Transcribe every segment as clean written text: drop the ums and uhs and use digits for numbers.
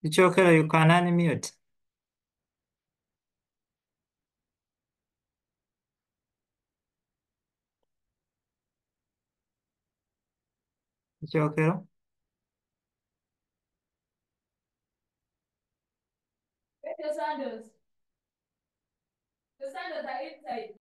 Icyokero you can unmute. Icyokero. The sandals. The sandals are inside.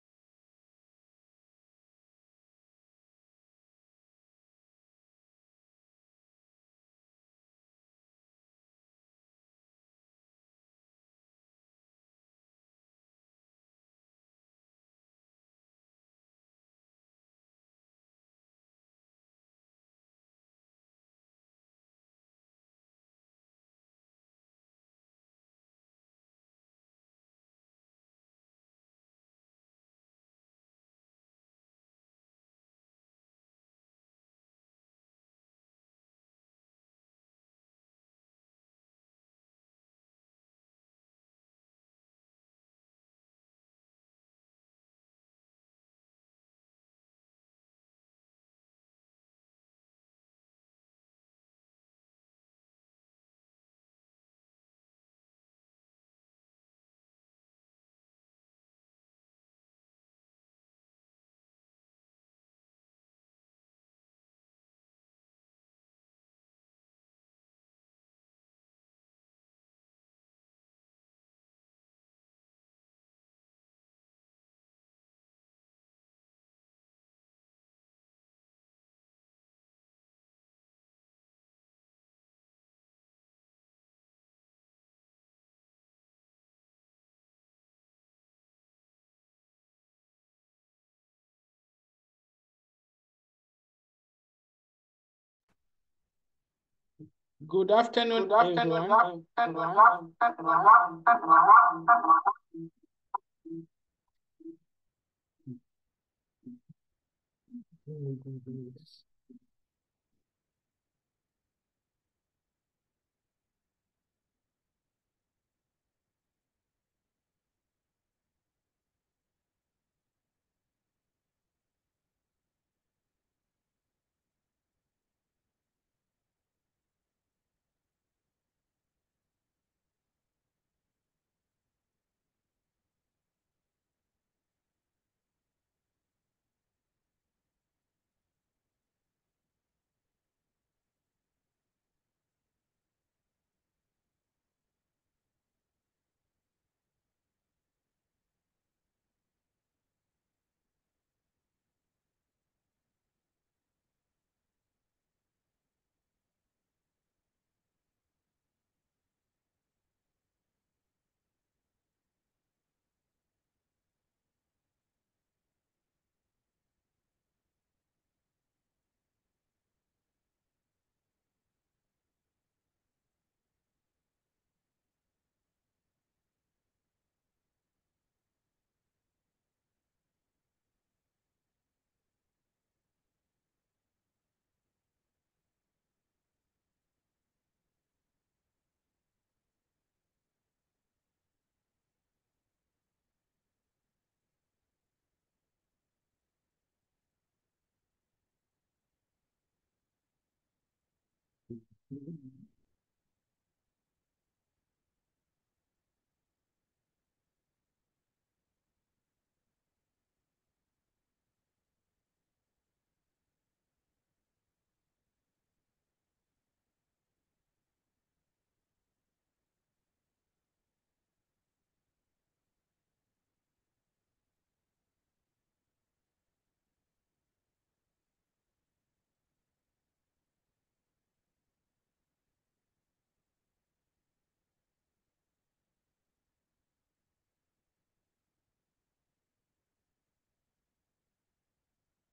Good afternoon, everyone.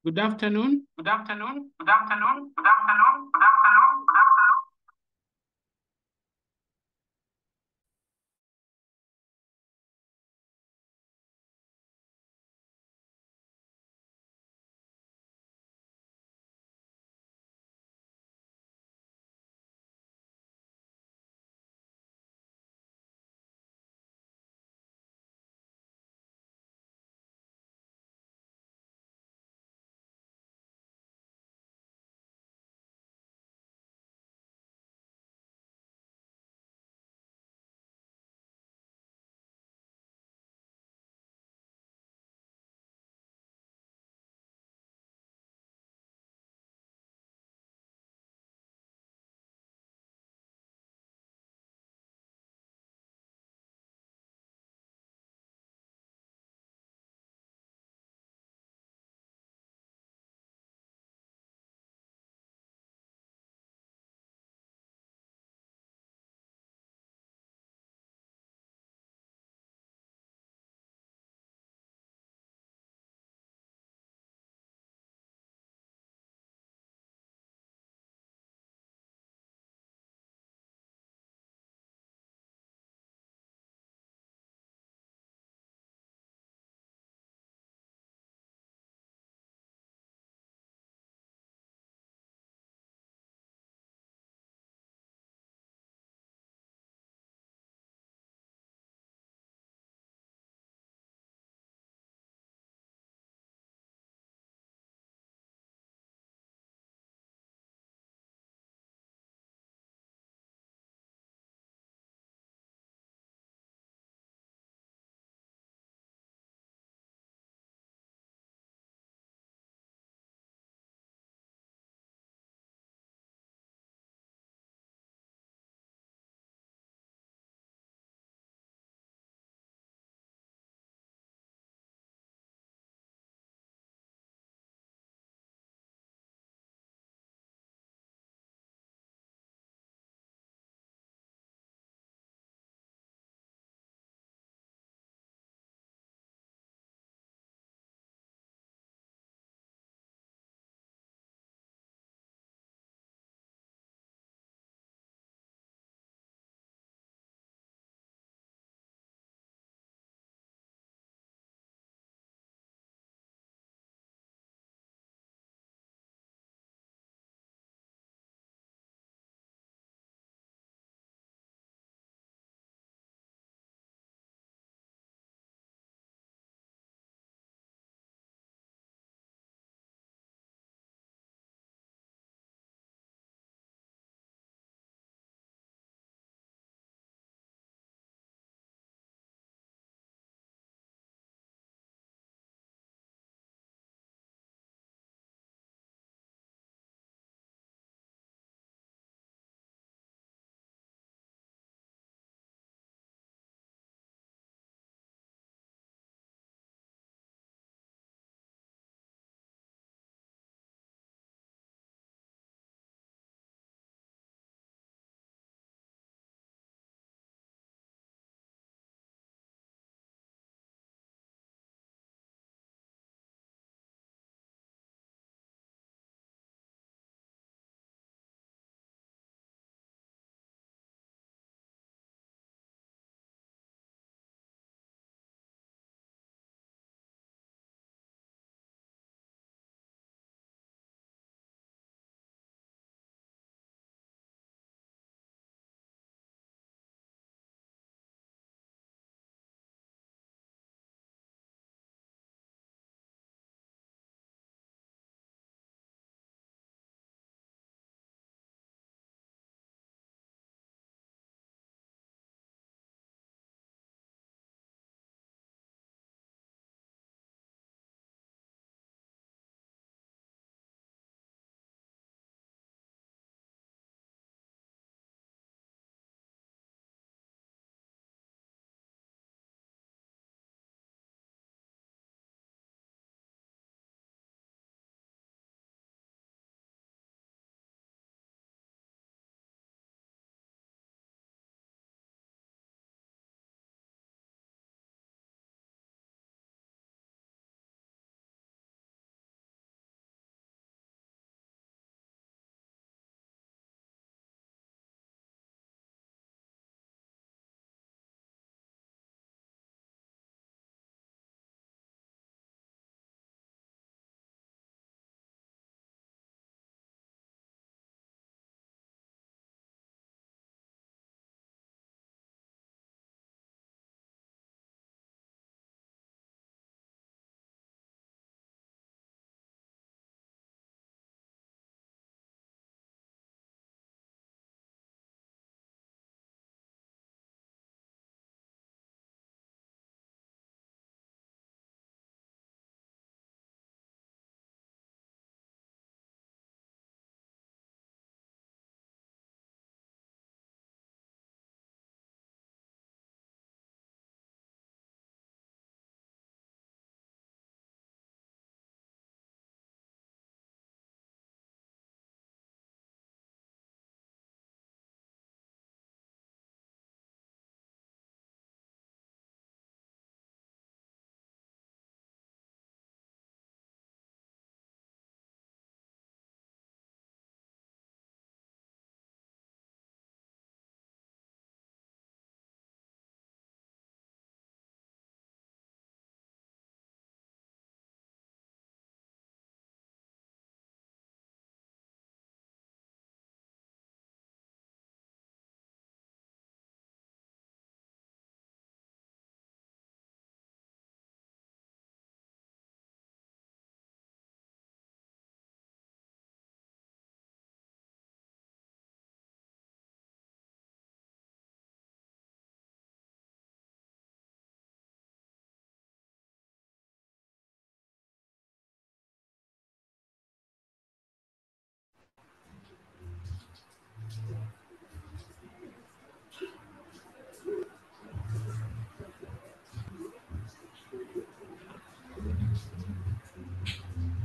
Good afternoon. Good afternoon. Good afternoon. Good afternoon. Good afternoon. Good afternoon.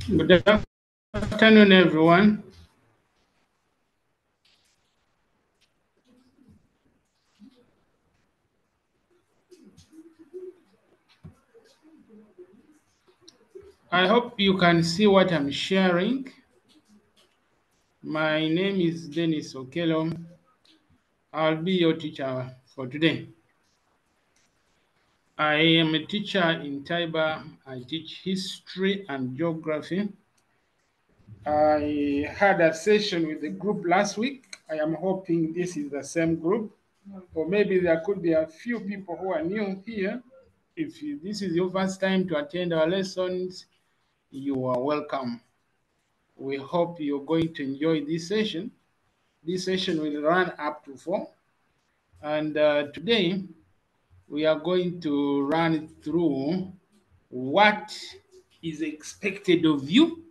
Good afternoon, everyone. I hope you can see what I'm sharing. My name is Dennis Okello. I'll be your teacher for today. I am a teacher in Taiba. I teach history and geography. I had a session with the group last week. I am hoping this is the same group, or maybe there could be a few people who are new here. If this is your first time to attend our lessons, you are welcome. We hope you're going to enjoy this session. This session will run up to 4. And today, we are going to run through what is expected of you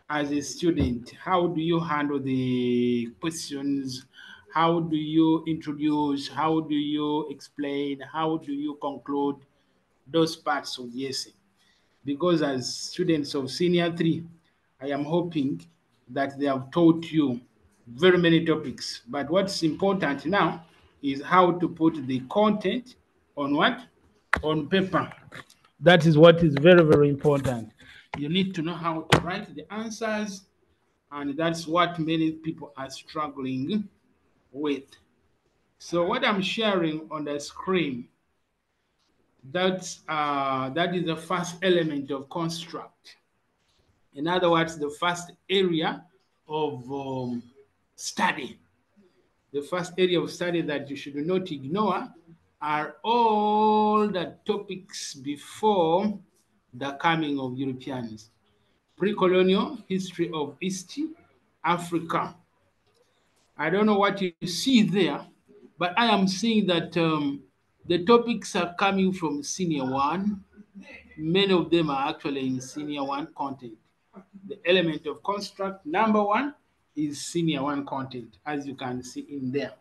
as a student. How do you handle the questions? How do you introduce? How do you explain? How do you conclude those parts of the essay? Because as students of Senior 3, I am hoping that they have taught you very many topics. But what's important now is how to put the content on what? On paper. That is what is very, very important. You need to know how to write the answers, and that's what many people are struggling with. So what I'm sharing on the screen, that is the first element of construct. In other words, the first area of study. The first area of study that you should not ignore are all the topics before the coming of Europeans. Pre-colonial history of East Africa. I don't know what you see there, but I am seeing that the topics are coming from Senior 1. Many of them are actually in Senior 1 content. The element of construct number 1 is Senior 1 content, as you can see in there.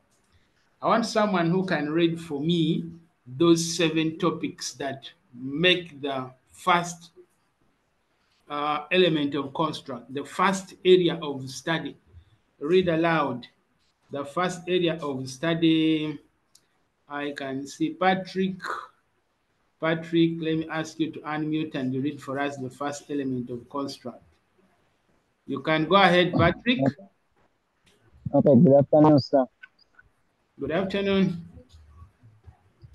I want someone who can read for me those 7 topics that make the first element of construct, the first area of study. Read aloud. The first area of study, I can see Patrick. Patrick, let me ask you to unmute and read for us the first element of construct. You can go ahead, Patrick. Okay, good afternoon, sir. Good afternoon.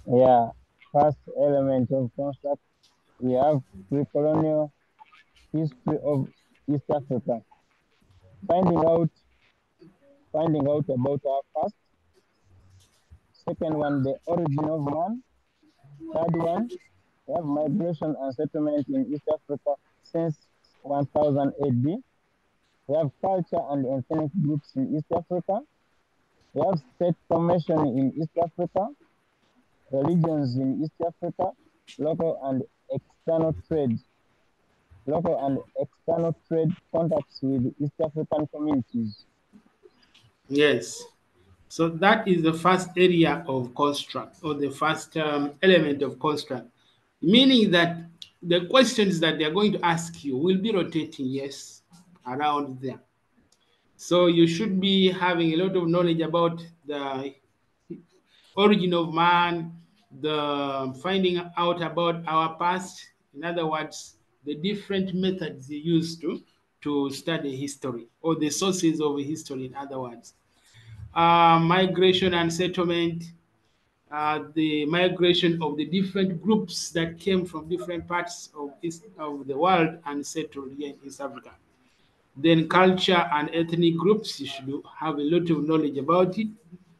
Yeah, first element of construct, we have pre-colonial history of East Africa. Finding out about our past. Second one, the origin of man. Third one, we have migration and settlement in East Africa since 1000 AD. We have culture and ethnic groups in East Africa. We have state formation in East Africa, religions in East Africa, local and external trade contacts with East African communities. Yes. So that is the first area of construct, or the first element of construct, meaning that the questions that they're going to ask you will be rotating, yes, around there. So you should be having a lot of knowledge about the origin of man, the finding out about our past. In other words, the different methods they use to study history, or the sources of history, in other words. Migration and settlement, the migration of the different groups that came from different parts of the world and settled here in East Africa. Then culture and ethnic groups, you should have a lot of knowledge about it.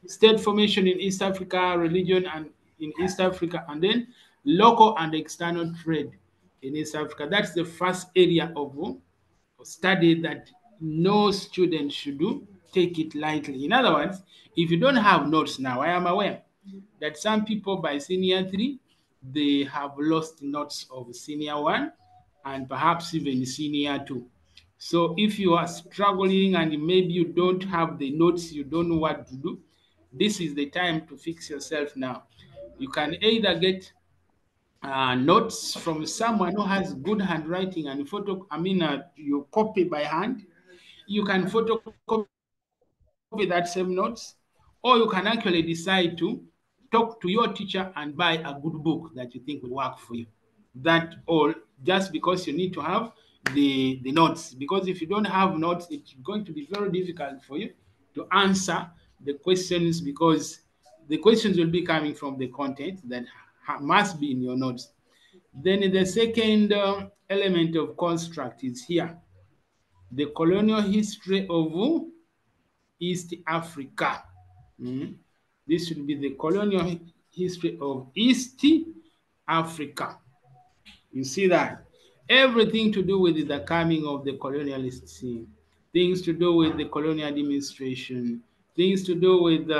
State formation in East Africa, religion and in East Africa, and then local and external trade in East Africa. That's the first area of study that no student should take it lightly. In other words, if you don't have notes now, I am aware that some people by Senior 3, they have lost notes of Senior 1 and perhaps even Senior 2. So if you are struggling and maybe you don't have the notes, you don't know what to do, this is the time to fix yourself now. You can either get notes from someone who has good handwriting and you copy by hand, you can photocopy that same notes, or you can actually decide to talk to your teacher and buy a good book that you think will work for you. That all just because you need to have the notes, because if you don't have notes, it's going to be very difficult for you to answer the questions, because the questions will be coming from the content that must be in your notes. Then the second element of construct is here, the colonial history of East Africa. This should be the colonial history of East Africa. You see that? Everything to do with the coming of the colonialists, things to do with the colonial administration, things to do with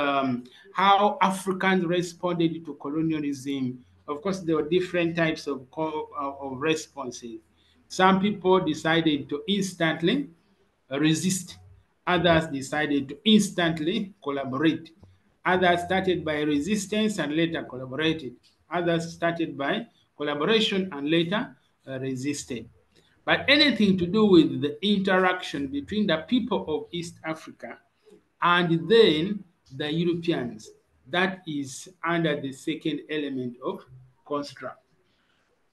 how Africans responded to colonialism. Of course, there were different types of responses. Some people decided to instantly resist. Others decided to instantly collaborate. Others started by resistance and later collaborated. Others started by collaboration and later resisted. But anything to do with the interaction between the people of East Africa and then the Europeans, that is under the second element of construct.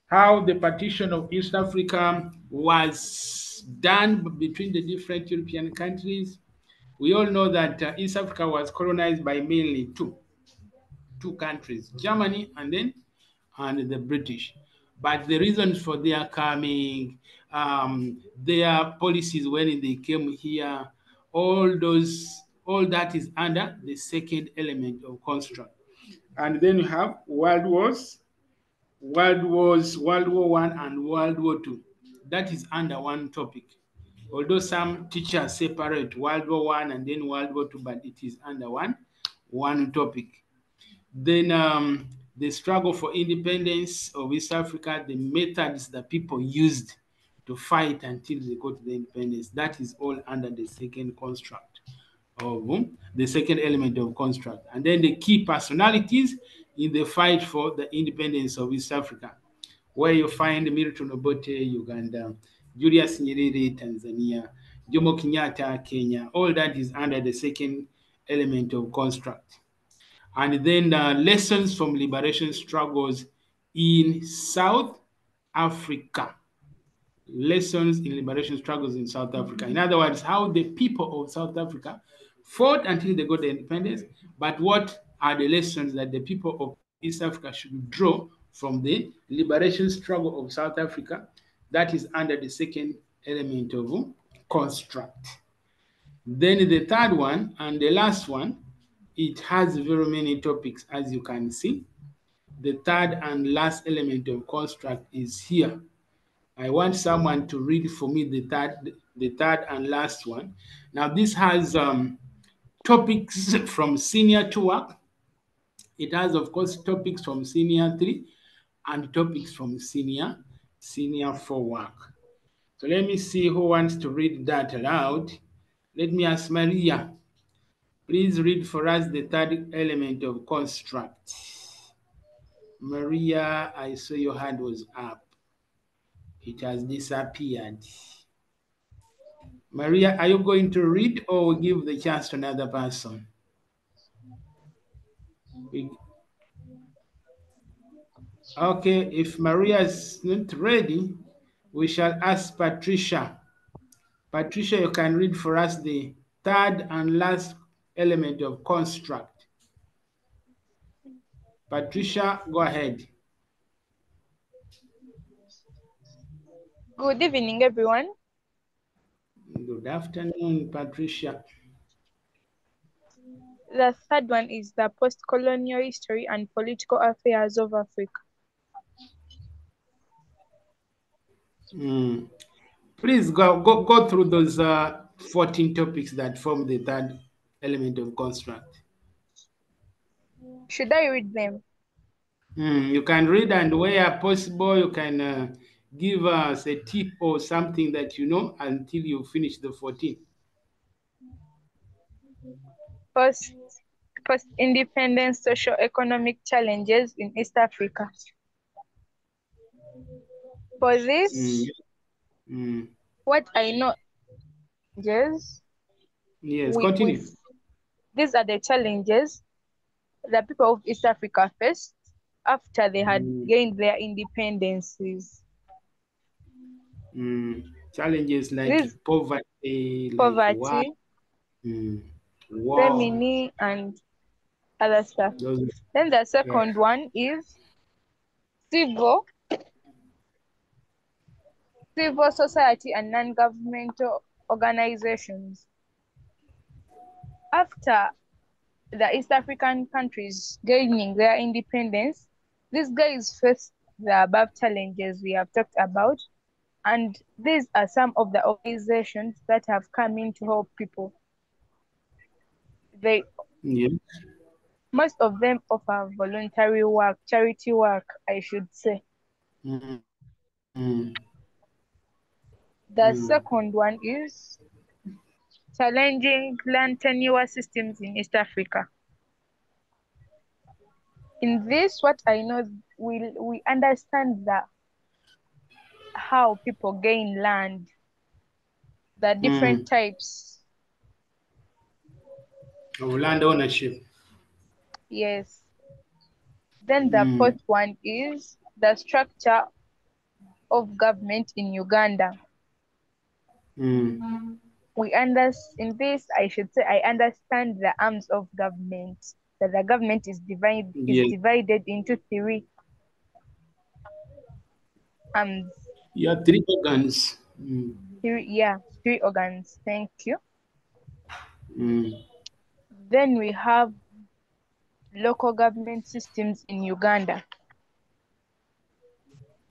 How the partition of East Africa was done between the different European countries. We all know that East Africa was colonized by mainly two countries, Germany and the British. But the reasons for their coming, their policies when they came here, all that is under the second element of construct. And then you have World Wars, World War One and World War Two. That is under one topic. Although some teachers separate World War One and then World War Two, but it is under one topic. Then the struggle for independence of East Africa, the methods that people used to fight until they got the independence, that is all under the second construct of the second element of construct. And then the key personalities in the fight for the independence of East Africa, where you find Milton Obote, Uganda, Julius Nyerere, Tanzania, Jomo Kenyatta, Kenya. All that is under the second element of construct. And then lessons from liberation struggles in South Africa. Lessons in liberation struggles in South Africa. In other words, how the people of South Africa fought until they got the independence, but what are the lessons that the people of East Africa should draw from the liberation struggle of South Africa? That is under the second element of construct. Then the third one and the last one, it has very many topics, as you can see. The third and last element of construct is here. I want someone to read for me the third and last one. Now this has topics from senior 2 work. It has, of course, topics from senior 3 and topics from senior 4 work. So let me see who wants to read that aloud. Let me ask Maria. Please read for us the third element of construct. Maria, I saw your hand was up. It has disappeared. Maria, are you going to read or we'll give the chance to another person? Okay, if Maria is not ready, we shall ask Patricia. Patricia, you can read for us the third and last element of construct. Patricia, go ahead. Good evening, everyone. Good afternoon, Patricia. The third one is the post-colonial history and political affairs of Africa. Please go through those 14 topics that form the third element of construct. Should I read them? You can read, and where possible, you can give us a tip or something that you know until you finish the 14. Post-independence socio-economic challenges in East Africa. For this, what I know, yes, Yes, continue. these are the challenges the people of East Africa faced after they had gained their independences. Challenges like This poverty, like war, poverty, war. famine, and other stuff. Then the second one is civil society and non-governmental organizations. After the East African countries gaining their independence, these guys faced the above challenges we have talked about, and these are some of the organizations that have come in to help people. Most of them offer voluntary work, charity work, I should say. The second one is challenging land tenure systems in East Africa. In this, what I know, we understand that how people gain land, the different types of land ownership. Yes. Then the fourth one is the structure of government in Uganda. In this, I should say, I understand the arms of government. That the government is divided into three arms. Yeah, three organs. Three organs. Thank you. Then we have local government systems in Uganda.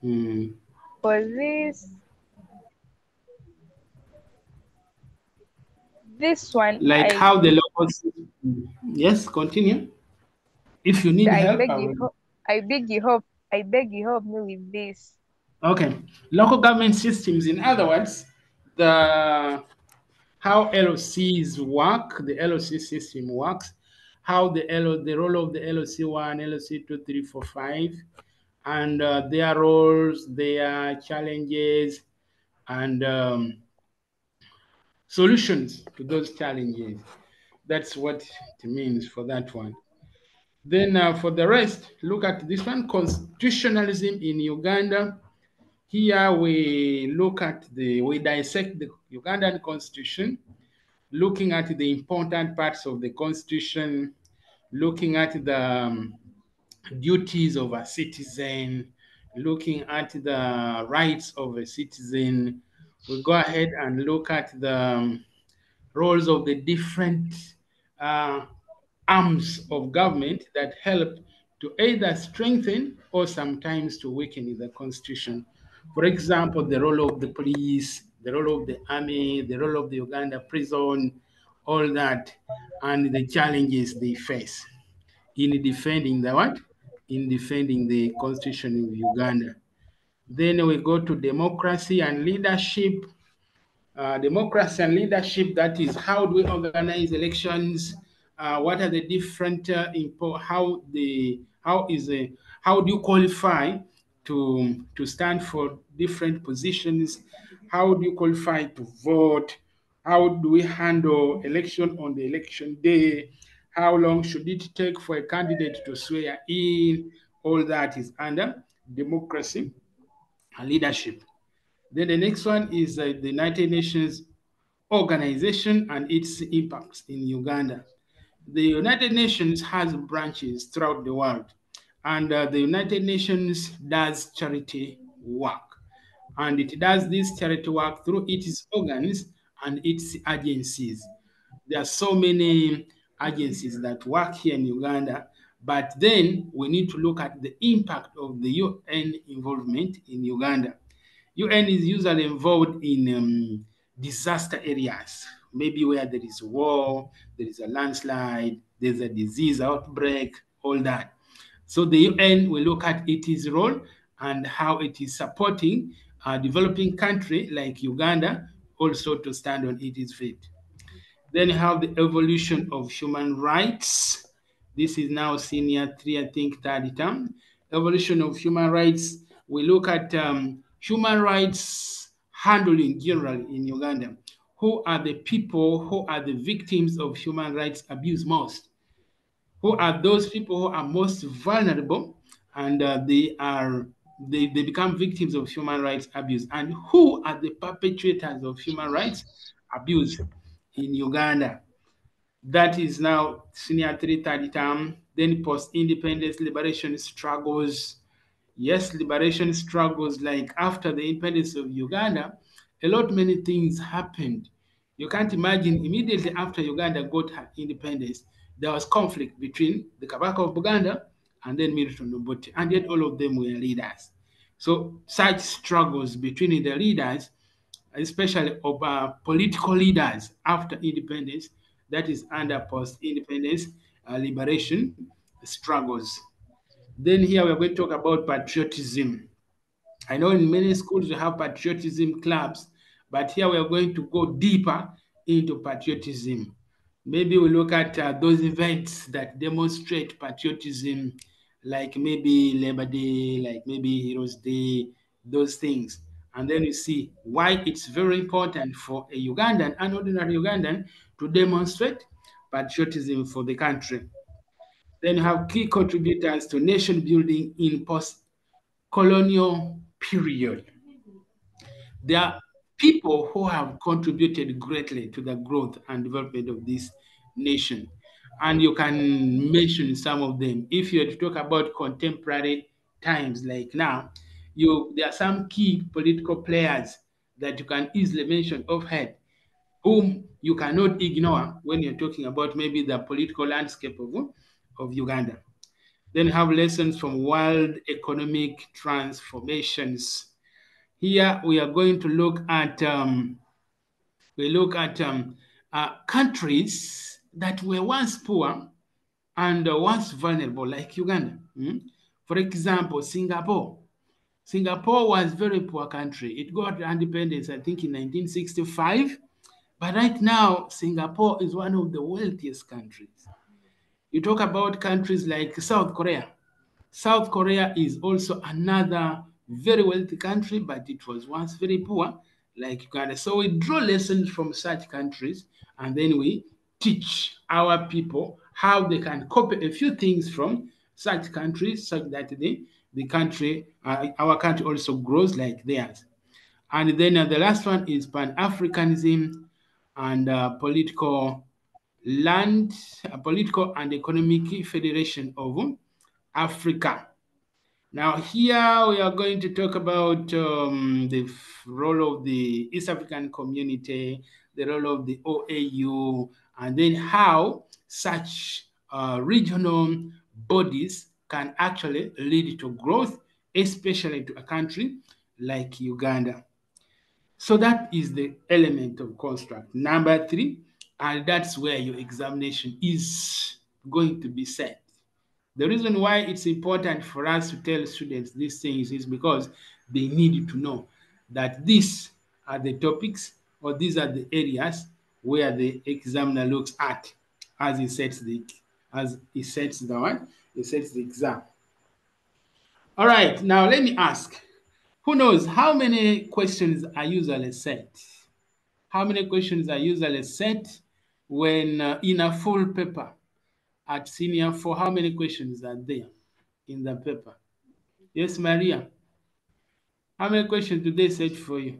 For this one, like how the local system. Yes, continue. If you need help, I beg you help me with this. Okay, local government systems. In other words, how LOCs work, the LOC system works, how the role of the LOC 1, LOC 2, 3, 4, 5, and their roles, their challenges, and solutions to those challenges. That's what it means for that one. Then for the rest, look at this one, constitutionalism in Uganda. Here we we dissect the Ugandan constitution, looking at the important parts of the constitution, looking at the duties of a citizen, looking at the rights of a citizen. We go ahead and look at the roles of the different arms of government that help to either strengthen or sometimes to weaken the constitution. For example, the role of the police, the role of the army, the role of the Uganda prison, all that, and the challenges they face in defending the what? In defending the constitution of Uganda. Then we go to democracy and leadership. Democracy and leadership, that is, how do we organize elections? What are the different how do you qualify to stand for different positions? How do you qualify to vote? How do we handle election on the election day? How long should it take for a candidate to swear in? All that is under democracy and leadership. Then the next one is the United Nations organization and its impacts in Uganda. The United Nations has branches throughout the world, and the United Nations does charity work. And it does this charity work through its organs and its agencies. There are so many agencies that work here in Uganda, but then we need to look at the impact of the UN involvement in Uganda. UN is usually involved in disaster areas, maybe where there is war, there is a landslide, there's a disease outbreak, all that. So the UN will look at its role and how it is supporting a developing country like Uganda also to stand on its feet. Then you have the evolution of human rights. This is now senior 3, I think, third term. Evolution of human rights. We look at human rights handling generally in Uganda. Who are the people who are the victims of human rights abuse most? Who are those people who are most vulnerable and they become victims of human rights abuse? And who are the perpetrators of human rights abuse in Uganda? That is now senior third term, then post-independence liberation struggles. Yes, liberation struggles, like after the independence of Uganda, many things happened. You can't imagine immediately after Uganda got her independence, there was conflict between the Kabaka of Buganda and then Milton Obote, and yet all of them were leaders. So such struggles between the leaders, especially of political leaders after independence, that is under post-independence liberation struggles. Then here we're going to talk about patriotism. I know in many schools you have patriotism clubs, but here we are going to go deeper into patriotism. Maybe we look at those events that demonstrate patriotism, like maybe Labor Day, like maybe Heroes Day, those things. And then you see why it's very important for a Ugandan, an ordinary Ugandan, to demonstrate patriotism for the country. Then you have key contributors to nation building in post-colonial period. There are people who have contributed greatly to the growth and development of this nation. And you can mention some of them. If you had to talk about contemporary times like now, there are some key political players that you can easily mention offhand, whom you cannot ignore when you're talking about maybe the political landscape of Uganda. Then have lessons from world economic transformations. Here we are going to look at countries that were once poor and once vulnerable, like Uganda. For example, Singapore. Singapore was a very poor country. It got independence, I think, in 1965. But right now, Singapore is one of the wealthiest countries. You talk about countries like South Korea. South Korea is also another very wealthy country, but it was once very poor, like Uganda. So we draw lessons from such countries, and then we teach our people how they can copy a few things from such countries, such that our country also grows like theirs. And then the last one is Pan-Africanism and political and economic federation of Africa. Now, here we are going to talk about the role of the East African community, the role of the OAU, and then how such regional bodies can actually lead to growth, especially to a country like Uganda. So that is the element of construct. Number 3, and that's where your examination is going to be set. The reason why it's important for us to tell students these things is because they need to know that these are the topics or these are the areas where the examiner looks at as he sets the exam. All right, now let me ask, who knows how many questions are usually set? How many questions are usually set when in a full paper at senior 4? How many questions are there in the paper? Yes, Maria. How many questions do they set for you?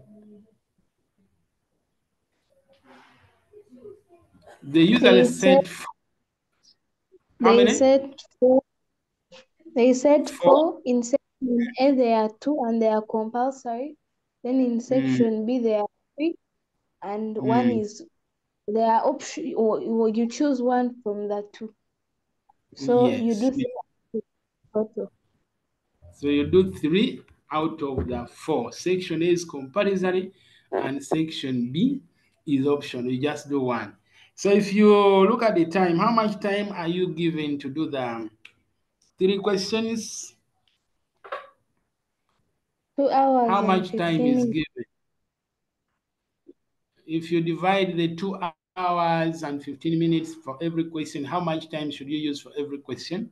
They usually set how They many? said four. They said 4. 4. In section A, there are 2 and they are compulsory. Then in section B, there are 3 and 1 is there are option, or you choose one from the 2. So you Yes. do 3 total. So you do 3 out of the 4. Section A is compulsory and section B is optional. You just do 1. So if you look at the time, how much time are you given to do the 3 questions? 2 hours How and much time 15 is minutes. given? If you divide the 2 hours and 15 minutes for every question, how much time should you use for every question?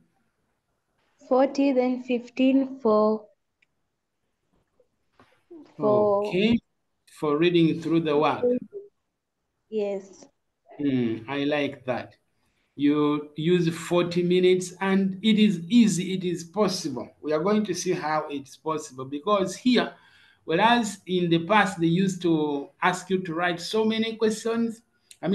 40, then 15 for Okay, for reading through the work. Yes. I like that. You use 40 minutes and it is easy, it is possible. We are going to see how it's possible because here, whereas in the past they used to ask you to write so many questions,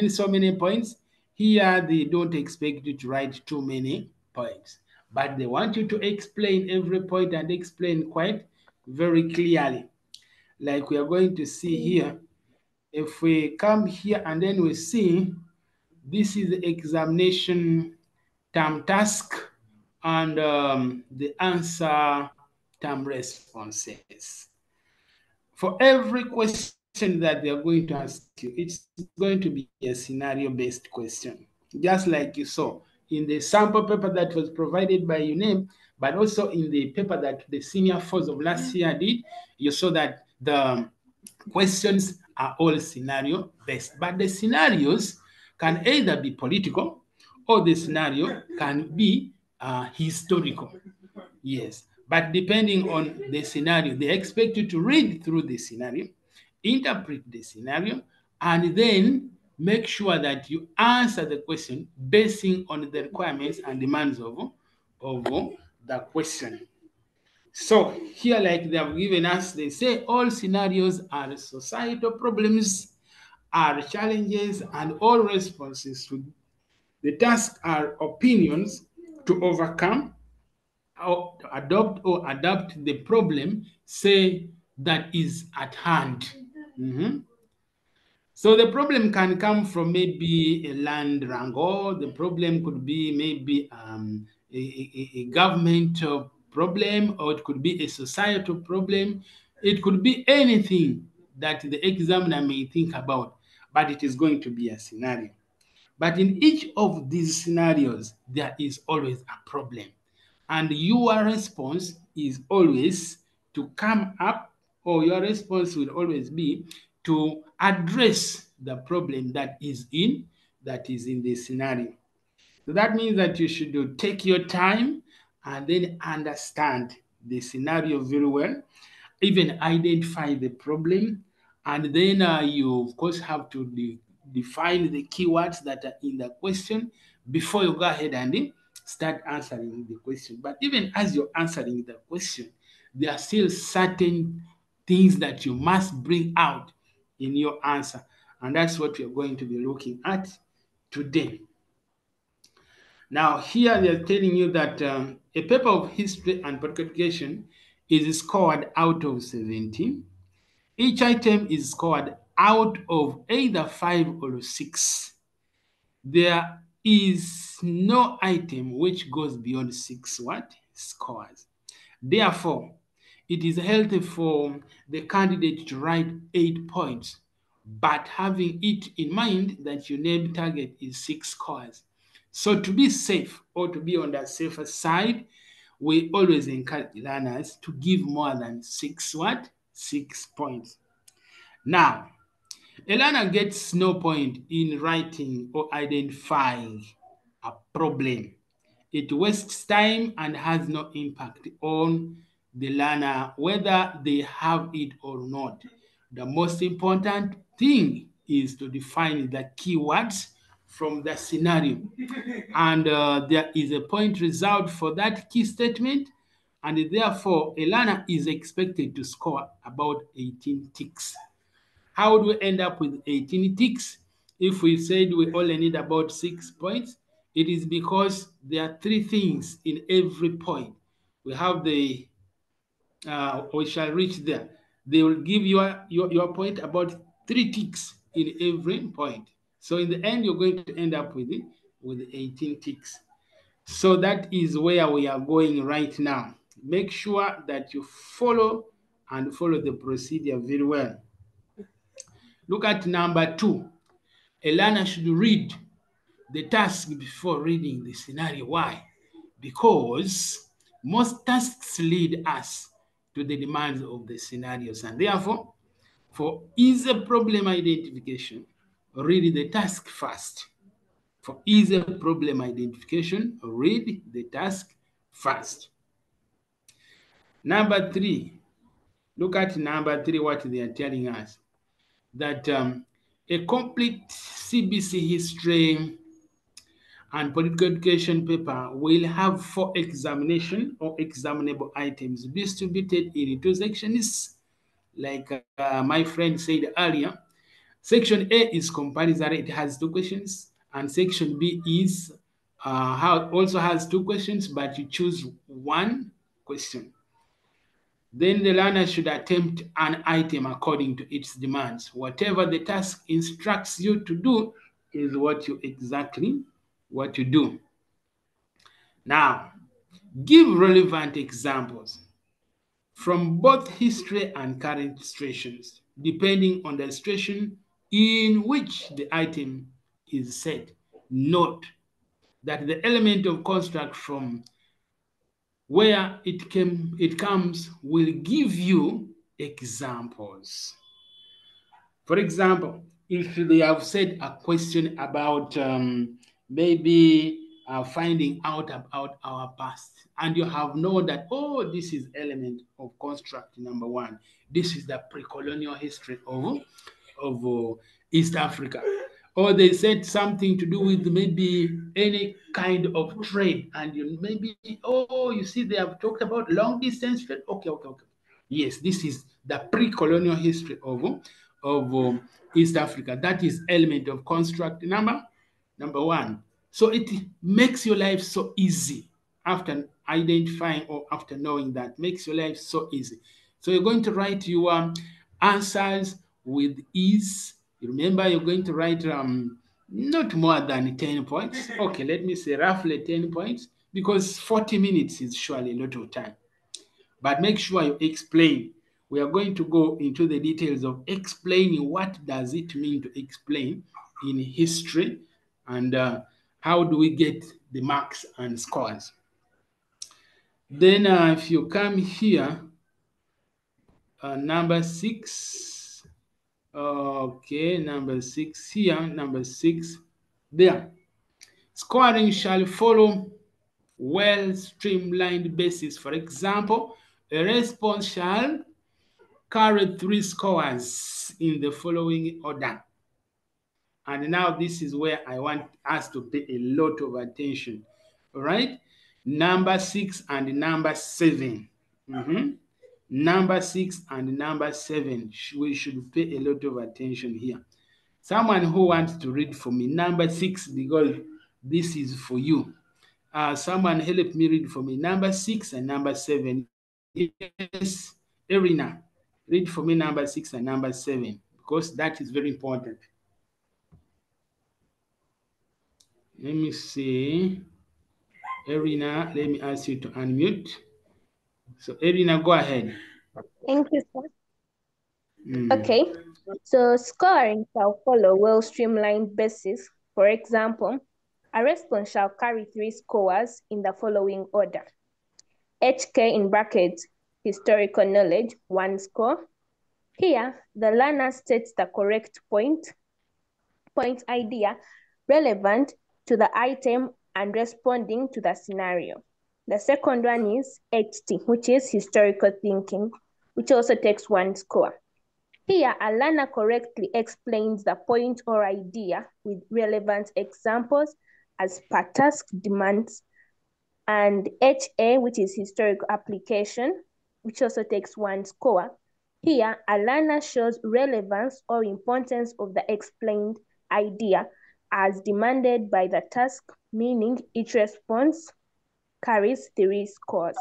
so many points, here they don't expect you to write too many points, but they want you to explain every point and explain quite very clearly. Like we are going to see here, if we come here and then we see this is the examination term task and the answer term responses. For every question that they are going to ask you, it's going to be a scenario-based question, just like you saw in the sample paper that was provided by UNAM, but also in the paper that the senior fours of last year did. You saw that the questions are all scenario based, but the scenarios can either be political or the scenario can be historical. Yes, but depending on the scenario, they expect you to read through the scenario, interpret the scenario, and then make sure that you answer the question basing on the requirements and demands of the question. So here, like they have given us, they say all scenarios are societal problems, are challenges, and all responses to the task are opinions to overcome or adopt or adapt the problem, say, that is at hand. So the problem can come from maybe a land wrangle. The problem could be maybe a government problem, or it could be a societal problem. It could be anything that the examiner may think about, but it is going to be a scenario. But in each of these scenarios, there is always a problem. And your response is always to come up, or your response will always be to address the problem that is in the scenario. So that means that you should take your time and then understand the scenario very well, even identify the problem, and then you of course have to define the keywords that are in the question before you go ahead and start answering the question. But even as you're answering the question, there are still certain things that you must bring out in your answer, and that's what we're going to be looking at today. Now, here they're telling you that a paper of history and political education is scored out of 17. Each item is scored out of either 5 or 6. There is no item which goes beyond 6 scores. Therefore, it is healthy for the candidate to write 8 points, but having it in mind that your name target is 6 scores. So to be safe, or to be on the safer side, we always encourage learners to give more than 6 points. Now, a learner gets no point in writing or identifying a problem. It wastes time and has no impact on the learner, whether they have it or not. The most important thing is to define the keywords from the scenario. And there is a point reserved for that key statement, and therefore a learner is expected to score about 18 ticks. How would we end up with 18 ticks if we said we only need about 6 points? It is because there are 3 things in every point. We have the, we shall reach there. They will give your point about 3 ticks in every point. So in the end, you're going to end up with 18 ticks. So that is where we are going right now. Make sure that you follow the procedure very well. Look at number 2. A learner should read the task before reading the scenario. Why? Because most tasks lead us to the demands of the scenarios, and therefore, for easy problem identification, read the task first. For easy problem identification, read the task first. Number 3, Look at number 3, what they are telling us. That a complete CBC history and political education paper will have 4 examination or examinable items distributed into sections, like my friend said earlier. Section A is compulsory, it has 2 questions, and section B is also has 2 questions, but you choose 1 question. Then the learner should attempt an item according to its demands. Whatever the task instructs you to do is exactly what you do. Now, give relevant examples from both history and current situations, depending on the situation in which the item is set. Note that the element of construct from where it comes will give you examples. For example, if they have said a question about maybe finding out about our past, and you have known that, oh, this is element of construct number 1. This is the pre-colonial history of East Africa. Or they said something to do with maybe any kind of trade, and you maybe, oh, you see, they have talked about long distance trade. Okay. Yes, this is the pre-colonial history of East Africa. That is element of construct number 1. So it makes your life so easy after identifying or after knowing that. Makes your life so easy. So you're going to write your answers with ease. Remember, you're going to write not more than 10 points. Okay, let me say roughly 10 points, because 40 minutes is surely a lot of time. But make sure you explain. We are going to go into the details of explaining what does it mean to explain in history, and how do we get the marks and scores. Then if you come here, number 6, okay, number 6 here, number 6 there. Scoring shall follow well-streamlined basis. For example, a response shall carry 3 scores in the following order. And now this is where I want us to pay a lot of attention. All right? Number 6 and number 7. Number 6 and number 7. We should pay a lot of attention here. Someone who wants to read for me number 6, because this is for you. Someone help me read for me number 6 and number 7. Yes, Irina, read for me number 6 and number 7, because that is very important. Let me see. Irina, let me ask you to unmute. So Irina, go ahead. Thank you, sir. Okay, so scoring shall follow well-streamlined basis. For example, a response shall carry 3 scores in the following order. HK in brackets, historical knowledge, 1 score. Here, the learner states the correct point idea relevant to the item and responding to the scenario. The second one is HT, which is historical thinking, which also takes 1 score. Here, a learner correctly explains the point or idea with relevant examples as per task demands. And HA, which is historical application, which also takes 1 score. Here, a learner shows relevance or importance of the explained idea as demanded by the task, meaning each response carries 3 scores.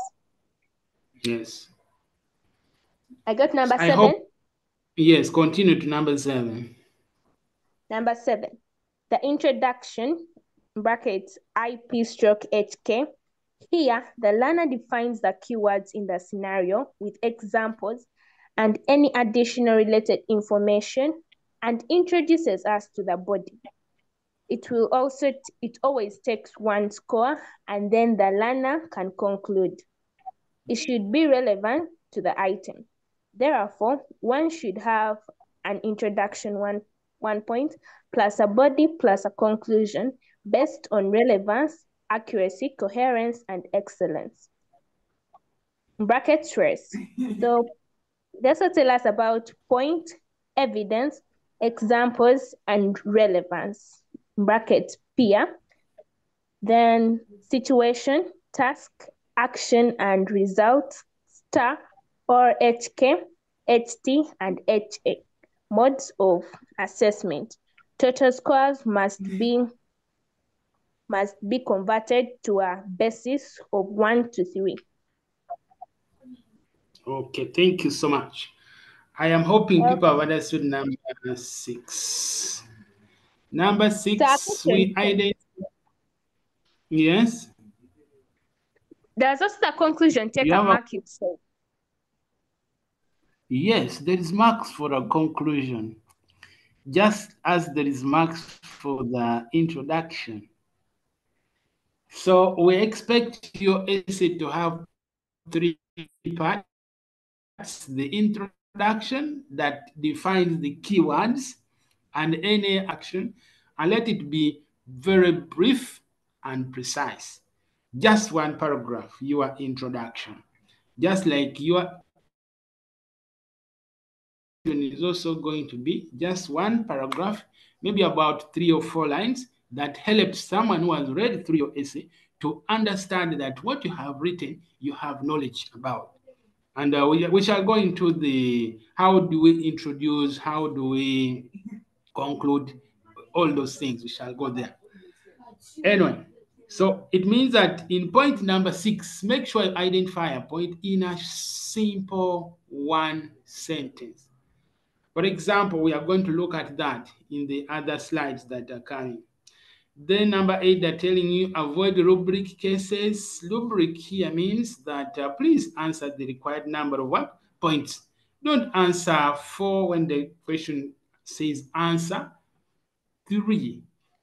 Yes. I got number 7. Yes, continue to number 7. Number 7, the introduction, brackets, IP/HK. Here, the learner defines the keywords in the scenario with examples and any additional related information, and introduces us to the body. It always takes 1 score, and then the learner can conclude. It should be relevant to the item. Therefore, one should have an introduction 1 point, plus a body, plus a conclusion based on relevance, accuracy, coherence, and excellence. Bracket stress. So They also tell us about point, evidence, examples, and relevance, bracket peer. Then situation, task, action, and result, star, or HK, HT, and HA. Modes of assessment. Total scores must be converted to a basis of 1 to 3. Okay, thank you so much. I am hoping people have understood number 6. Number 6, we identify. Yes. There's also a conclusion. Take a mark itself. Yes, there is marks for a conclusion, just as there is marks for the introduction. So we expect your essay to have 3 parts: the introduction that defines the keywords and any action, and let it be very brief and precise. Just 1 paragraph, your introduction. Just like your is also going to be just 1 paragraph, maybe about 3 or 4 lines, that helps someone who has read through your essay to understand that what you have written, you have knowledge about. And we shall go into the how do we introduce, how do we conclude, all those things. We shall go there. Anyway, so it means that in point number 6, make sure you identify a point in a simple 1 sentence. For example, we are going to look at that in the other slides that are coming. Then number 8, they're telling you avoid rubric cases. Rubric here means that please answer the required number of what? Points. Don't answer 4 when the question says answer 3.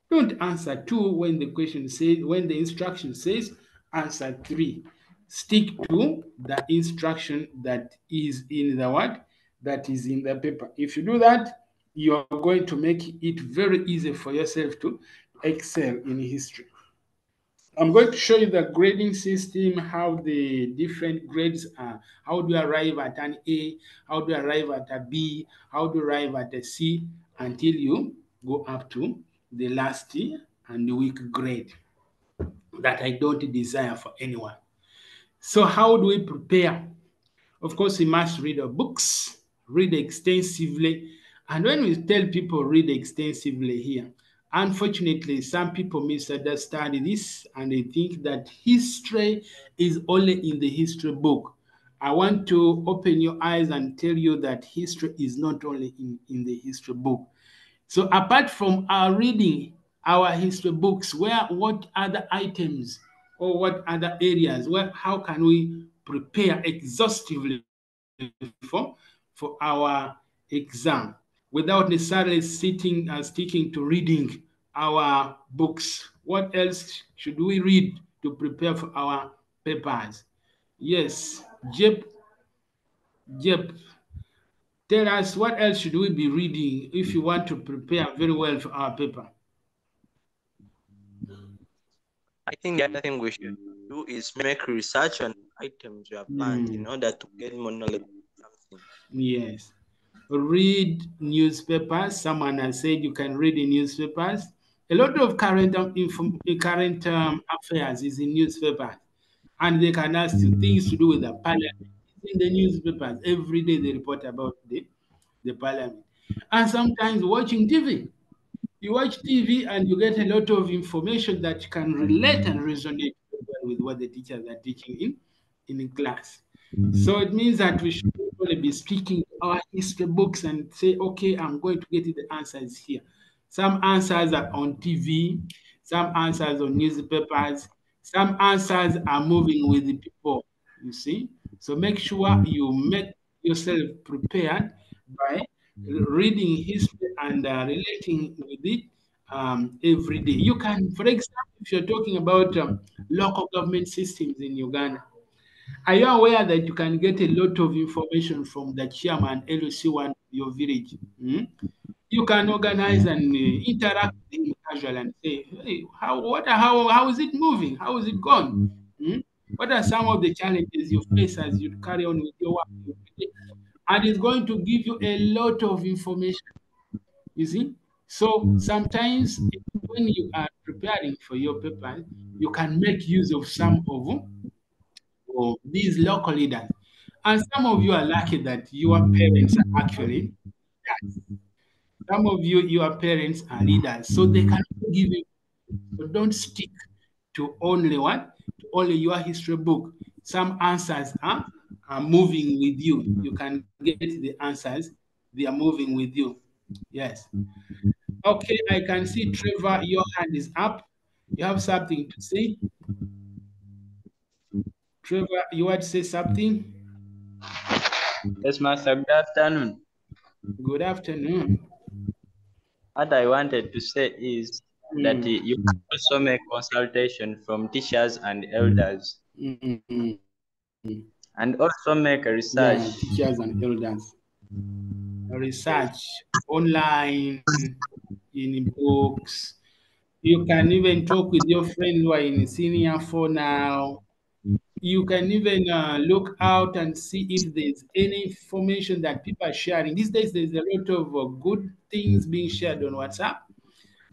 Don't answer 2 when the question says, when the instruction says answer 3. Stick to the instruction that is in the what? That is in the paper. If you do that, you are going to make it very easy for yourself to excel in history. I'm going to show you the grading system, how the different grades are. How do you arrive at an A? How do you arrive at a B? How do you arrive at a C? Until you go up to the last and the weak grade that I don't desire for anyone. So how do we prepare? Of course, we must read our books, read extensively. And when we tell people read extensively here, unfortunately, some people misunderstand this and they think that history is only in the history book. I want to open your eyes and tell you that history is not only in the history book. So apart from our reading our history books, what other items or what other areas, how can we prepare exhaustively for our exam without necessarily sticking to reading our books? What else should we read to prepare for our papers? Yes, Jep, tell us what else should we be reading if you want to prepare very well for our paper? I think the other thing we should do is make research on items you have learned in order to gain more knowledge of something. Yes. Read newspapers. Someone has said you can read in newspapers. A lot of current affairs is in newspapers, and they can ask you things to do with the parliament. In the newspapers, every day they report about the parliament. And sometimes watching TV. You watch TV and you get a lot of information that can relate and resonate with what the teachers are teaching in class. So it means that we should only be speaking our history books and say, okay, I'm going to get the answers here. Some answers are on TV, some answers on newspapers, some answers are moving with the people, you see. So make sure you make yourself prepared by reading history and relating with it every day. You can, for example, if you're talking about local government systems in Uganda, are you aware that you can get a lot of information from the chairman, LOC1 of your village? You can organize and interact with him casually and say, hey, how is it moving? How is it going? What are some of the challenges you face as you carry on with your work every day? and it's going to give you a lot of information. You see? So sometimes when you are preparing for your paper, you can make use of some of these local leaders. And some of you are lucky that your parents are actually leaders. Some of you, your parents are leaders, so they can give you. So don't stick to only one, to only your history book. Some answers are moving with you. You can get the answers, they are moving with you. Yes. Okay, I can see Trevor, your hand is up. You have something to say? Trevor, you want to say something? Yes, Master, good afternoon. Good afternoon. What I wanted to say is that you can also make consultation from teachers and elders, and also make a research. Yeah, teachers and elders. Research online, in books. You can even talk with your friends who are in senior 4 now. You can even look out and see if there's any information that people are sharing. These days, there's a lot of good things being shared on WhatsApp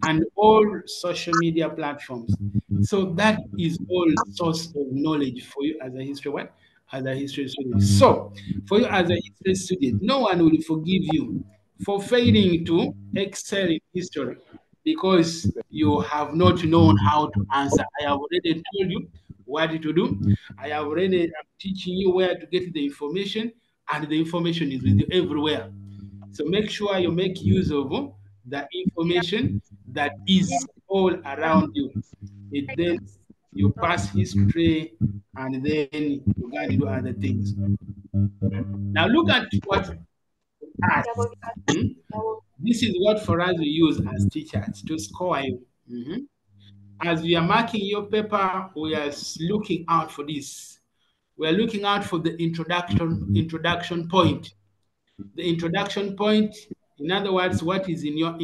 and all social media platforms. So that is all source of knowledge for you as a history what? As a history student. So for you as a history student, no one will forgive you for failing to excel in history because you have not known how to answer. I have already told you what to do. I have already I'm teaching you where to get the information, and the information is with you everywhere. So make sure you make use of the information that is all around you. It then you pass history and then you can do other things. Now look at what us. This is what for us we use as teachers to score you. As we are marking your paper, we are looking out for this. We are looking out for the introduction point. The introduction point, in other words, what is in your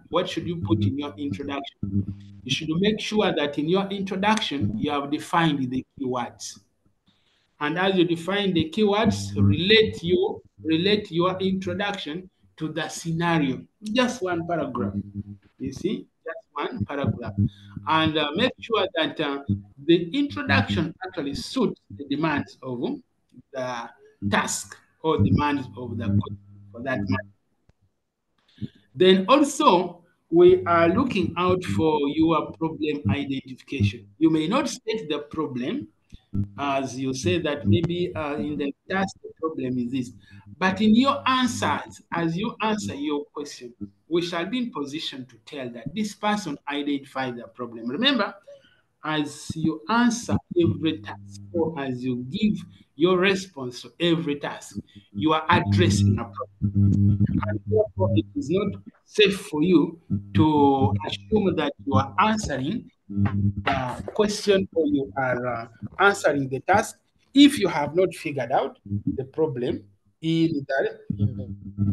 what should you put in your introduction? You should make sure that in your introduction you have defined the keywords. And as you define the keywords, relate your introduction to the scenario. Just one paragraph. You see, just one paragraph. And make sure that the introduction actually suits the demands of the task or demands of the course for that matter. Then also, we are looking out for your problem identification. You may not state the problem, as you say that maybe in the task the problem is this, but in your answers, as you answer your question, we shall be in position to tell that this person identified the problem. Remember, as you answer every task or as you give your response to every task, you are addressing a problem. And therefore, it is not safe for you to assume that you are answering the question or you are answering the task if you have not figured out the problem in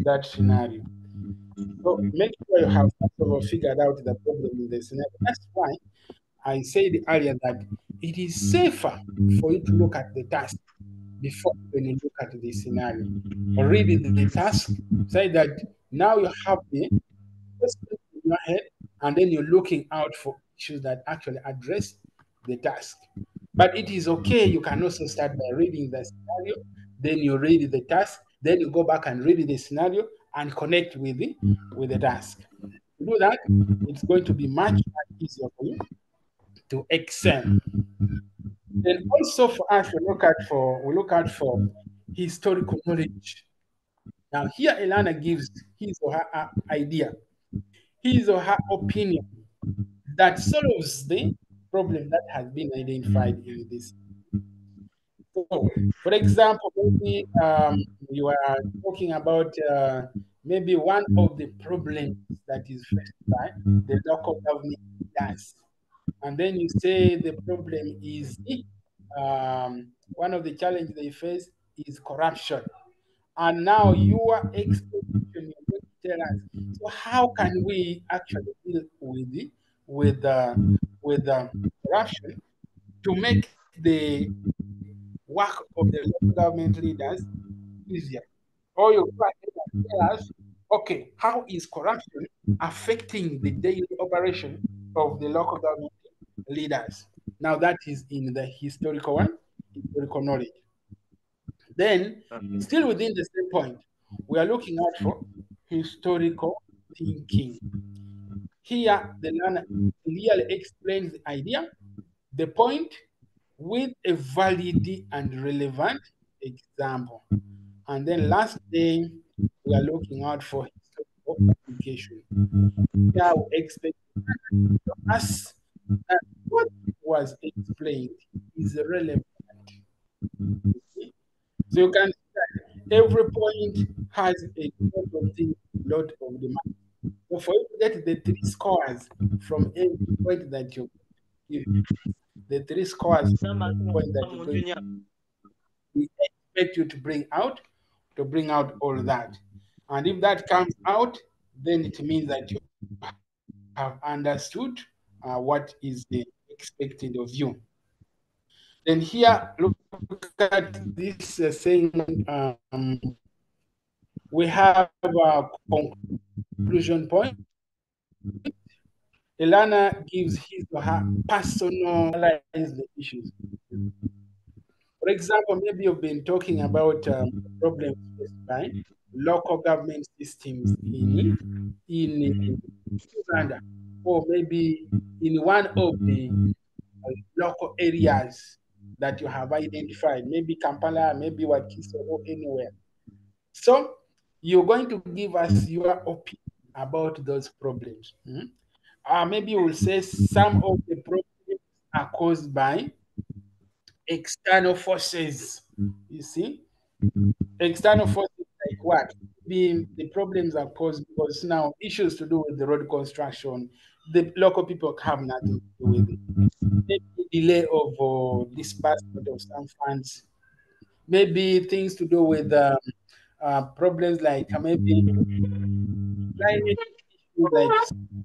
that scenario. So make sure you have figured out the problem in the scenario. That's why I said earlier that it is safer for you to look at the task before when you look at the scenario. Or read the task, say that now you have the question in your head, and then you're looking out for issues that actually address the task. But it is okay, you can also start by reading the scenario, then you read the task, then you go back and read the scenario and connect with the task. To do that, it's going to be much easier for you to excel. And also for us, we look out for historical knowledge. Now here a learner gives his or her idea, his or her opinion that solves the problem that has been identified in this. So, for example, maybe you are talking about maybe one of the problems that is faced by the local government leaders. And then you say the problem is one of the challenges they face is corruption. And now your explanation is going to tell us, so how can we actually deal with corruption to make the work of the local government leaders easier? or you go ahead and tell us, okay, how is corruption affecting the daily operation of the local government leaders? Now that is in the historical knowledge. Then, still within the same point, we are looking out for historical thinking. Here, the learner clearly explains the idea, the point, with a valid and relevant example. And then last day, we are looking out for historical application. Here, we expect us that what was explained is relevant. So you can see that every point has a lot of the mark. So for you to get the 3 scores from every point that you give, the 3 scores from the point that you bring, we expect you to bring out all that. And if that comes out, then it means that you have understood what is expected of you. Then here, look at this saying, we have a conclusion point. The learner gives his or her personalized issues. For example, maybe you've been talking about problems faced by local government systems in Uganda, or maybe in one of the local areas that you have identified, maybe Kampala, maybe Wakiso, or anywhere. So you're going to give us your opinion about those problems. Maybe we'll say some of the problems are caused by external forces. You see, external forces like what? The problems are caused because now issues to do with the road construction, the local people have nothing to do with it. Maybe delay of disbursement of some funds, maybe things to do with problems like maybe climate issues, like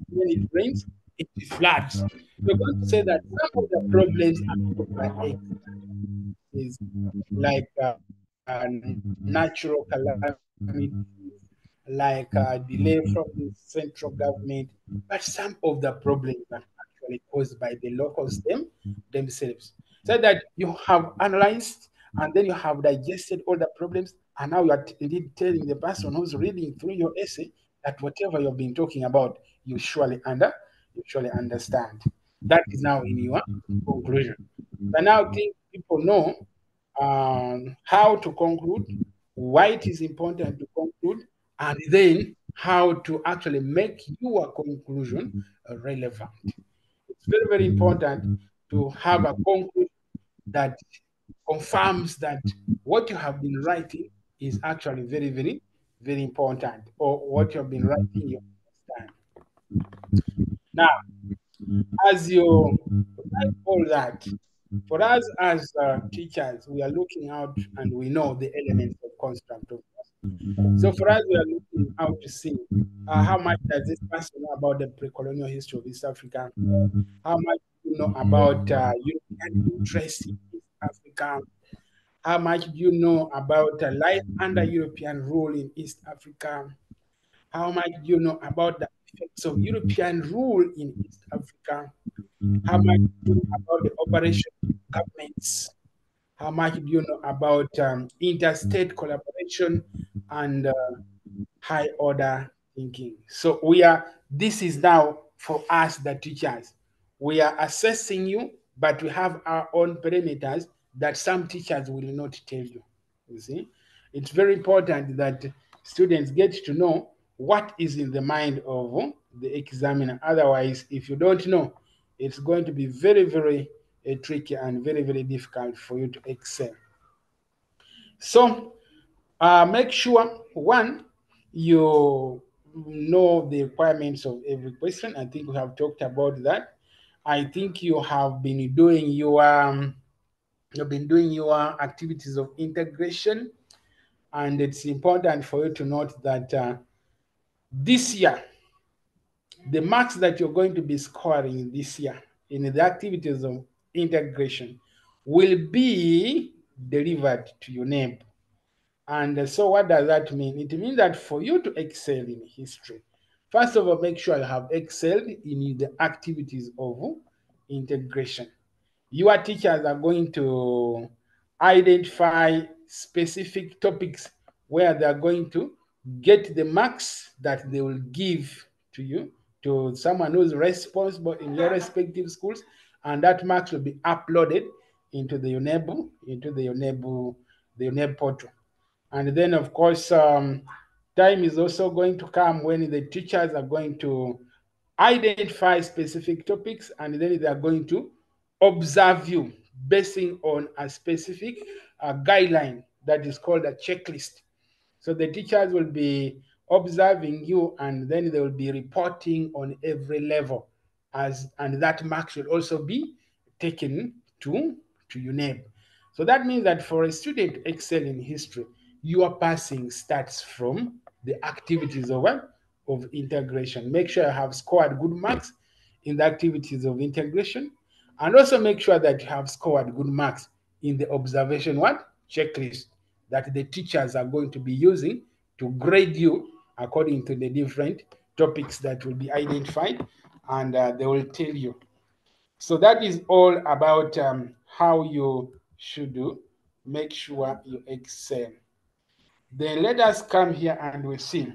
when it rains, it floods. We're going to say that some of the problems are caused by is like natural calamities, like delay from the central government, but some of the problems are actually caused by the locals themselves. So that you have analyzed and then you have digested all the problems, and now you are indeed telling the person who's reading through your essay that whatever you've been talking about, you surely understand. That is now in your conclusion. But now think people know how to conclude, why it is important to conclude, and then how to actually make your conclusion relevant. It's very, very important to have a conclusion that confirms that what you have been writing is actually very, very, very important, or what you have been writing you understand. Now, as you write all that, for us as teachers, we are looking out and we know the elements of constructive. So for us, we are looking out to see how much does this person know about the pre-colonial history of East Africa? How much do you know about European interest in East Africa? How much do you know about life under European rule in East Africa? How much do you know about the effects of European rule in East Africa? How much do you know about the operation of governments? How much do you know about interstate collaboration and high order thinking? So this is now for us, the teachers. We are assessing you, but we have our own parameters that some teachers will not tell you. You see, it's very important that students get to know what is in the mind of the examiner. Otherwise, if you don't know, it's going to be very, very tricky and very, very difficult for you to excel. So make sure, one, you know the requirements of every question. I think we have talked about that. I think you have been doing your activities of integration, and it's important for you to note that this year, the marks that you're going to be scoring this year in the activities of integration will be delivered to your name. And so what does that mean? It means that for you to excel in history, first of all, make sure you have excelled in the activities of integration. Your teachers are going to identify specific topics where they are going to get the marks that they will give to you, to someone who's responsible in your respective schools, and that marks will be uploaded into the UNEB portal. And then, of course, time is also going to come when the teachers are going to identify specific topics, and then they are going to observe you basing on a specific guideline that is called a checklist. So the teachers will be observing you, and then they will be reporting on every level, and that mark should also be taken to UNEB. So that means that for a student to excel in history, your passing starts from the activities of integration. Make sure you have scored good marks in the activities of integration, and also make sure that you have scored good marks in the observation checklist that the teachers are going to be using to grade you according to the different topics that will be identified, and they will tell you. So that is all about how you should do. Make sure you excel. Then let us come here and we see.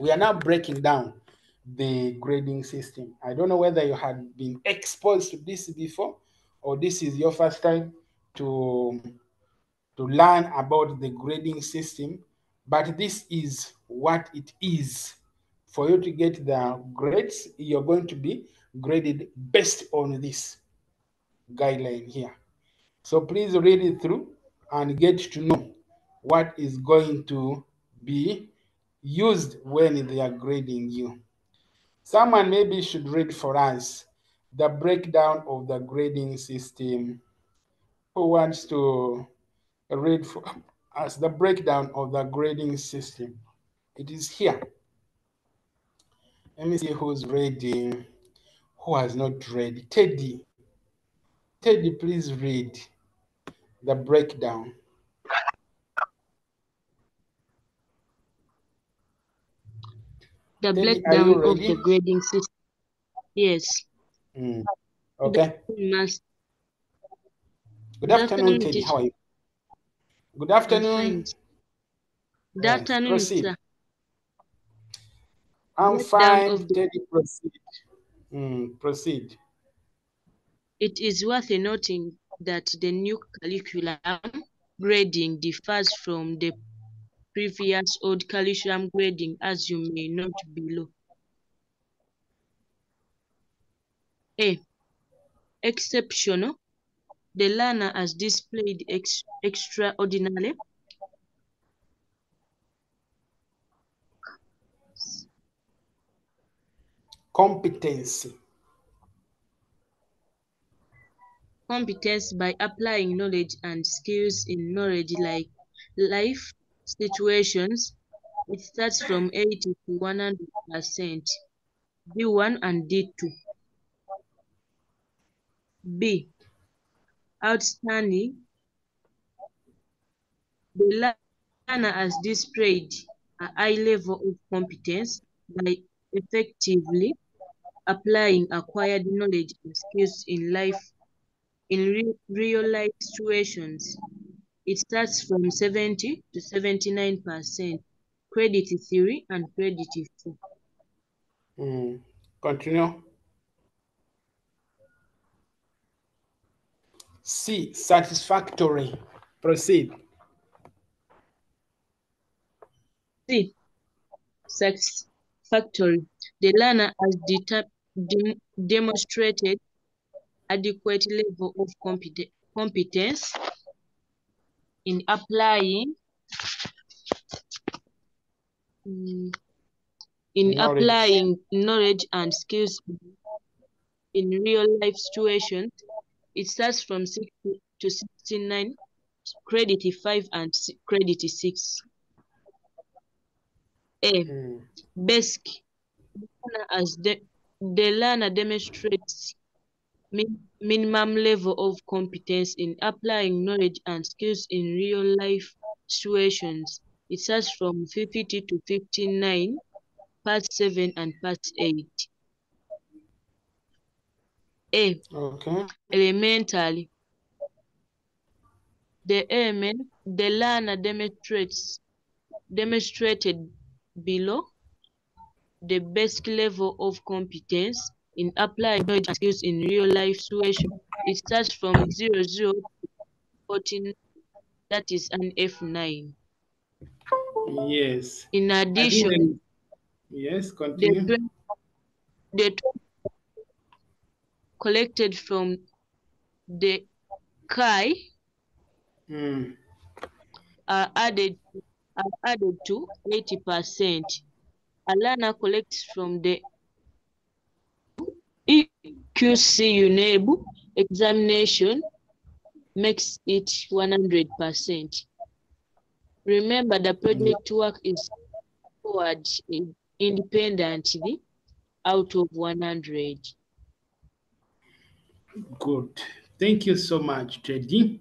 We are now breaking down the grading system. I don't know whether you had been exposed to this before, or this is your first time to learn about the grading system, but this is what it is. For you to get the grades, you're going to be graded based on this guideline here. So please read it through and get to know what is going to be used when they are grading you. Someone maybe should read for us the breakdown of the grading system. Who wants to read for us the breakdown of the grading system? It is here. Let me see who's reading, who has not read. Teddy, please read the breakdown. The Teddy, breakdown of the grading system. Yes. Okay. Good afternoon, Teddy. How are you? Good afternoon. Good afternoon, proceed. sir. I'm fine. Teddy, proceed. Proceed. It is worth noting that the new curriculum grading differs from the previous old curriculum grading, as you may note below. A. Exceptional. The learner has displayed extraordinary competency by applying knowledge and skills in knowledge like life situations. It starts from 80 to 100%. D1 and D2. B. Outstanding. The learner has displayed a high level of competence by effectively applying acquired knowledge and skills in real life situations. It starts from 70 to 79%. Credit 3 and credit 4. Continue. C. Satisfactory. Proceed. C. Satisfactory. The learner has demonstrated adequate level of competence in applying knowledge and skills in real life situations. It starts from 60 to 69, credit 5 and credit 6. A. Basic. As the learner demonstrates minimum level of competence in applying knowledge and skills in real life situations. It starts from 50 to 59, part 7 and part 8. A. Okay. Elementary. The learner demonstrated below the basic level of competence in applying knowledge and skills in real life situations. It starts from 00 to 14, that is an F9. Yes. In addition, yes, the continue. Collected from the CHI are added to 80%. A learner collects from the EQC examination makes it 100%. Remember, the project work is scored independently out of 100. Good. Thank you so much, Teddy.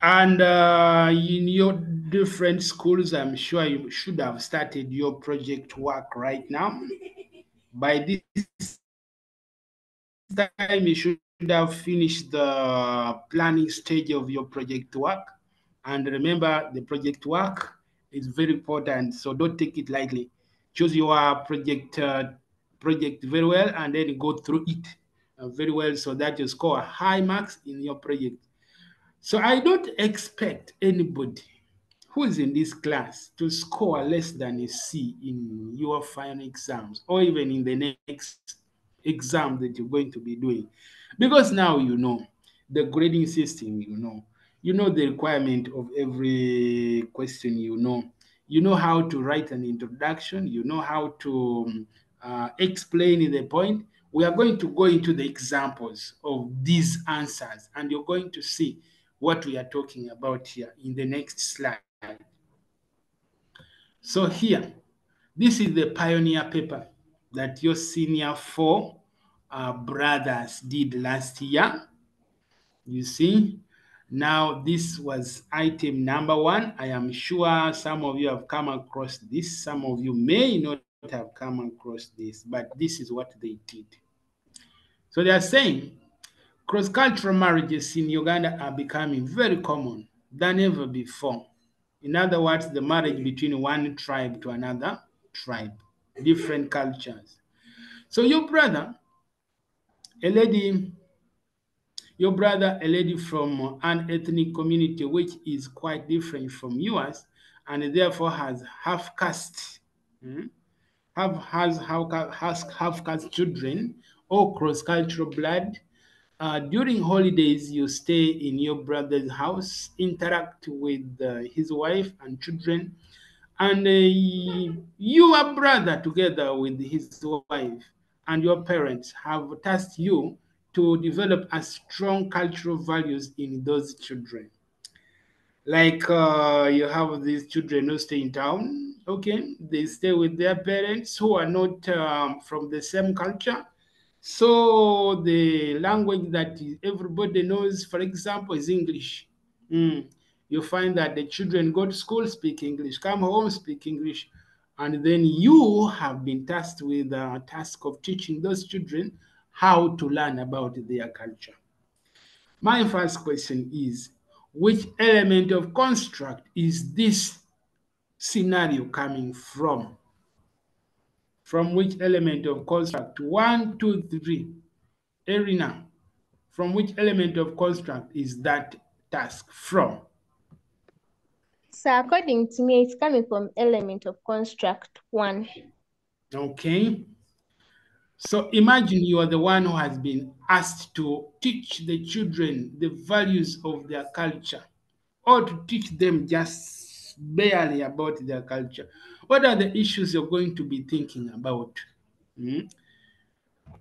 And in your different schools, I'm sure you should have started your project work right now. By this time, you should have finished the planning stage of your project work. And remember, the project work is very important, so don't take it lightly. Choose your project very well, and then go through it very well so that you score high marks in your project. So I don't expect anybody who is in this class to score less than a C in your final exams or even in the next exam that you're going to be doing. Because now you know the grading system, you know the requirement of every question, you know how to write an introduction, you know how to explain the point. We are going to go into the examples of these answers, and you're going to see what we are talking about here in the next slide. So here, this is the pioneer paper that your senior four brothers did last year. You see, now this was item number 1. I am sure some of you have come across this. Some of you may not have come across this, but this is what they did. So they are saying cross-cultural marriages in Uganda are becoming very common than ever before. In other words, the marriage between one tribe to another tribe, different cultures. So your brother, a lady from an ethnic community which is quite different from yours, and therefore has half caste, has half caste children or cross-cultural blood. During holidays, you stay in your brother's house, interact with his wife and children, and your brother, together with his wife and your parents, have tasked you to develop a strong cultural values in those children. Like you have these children who stay in town, okay, they stay with their parents who are not from the same culture. So the language that everybody knows, for example, is English. You find that the children go to school, speak English, come home, speak English, and then you have been tasked with the task of teaching those children how to learn about their culture. My first question is, which element of construct is this scenario coming from? From which element of construct? 1, 2, 3. Erina, from which element of construct is that task from? So according to me, it's coming from element of construct 1. Okay. So imagine you are the one who has been asked to teach the children the values of their culture, or to teach them just barely about their culture. What are the issues you're going to be thinking about?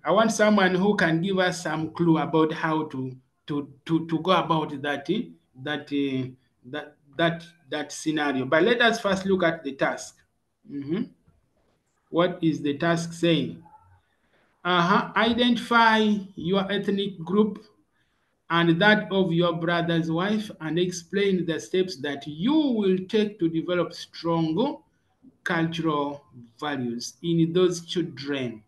I want someone who can give us some clue about how to go about that scenario. But let us first look at the task. What is the task saying? Identify your ethnic group and that of your brother's wife, and explain the steps that you will take to develop strong cultural values in those children.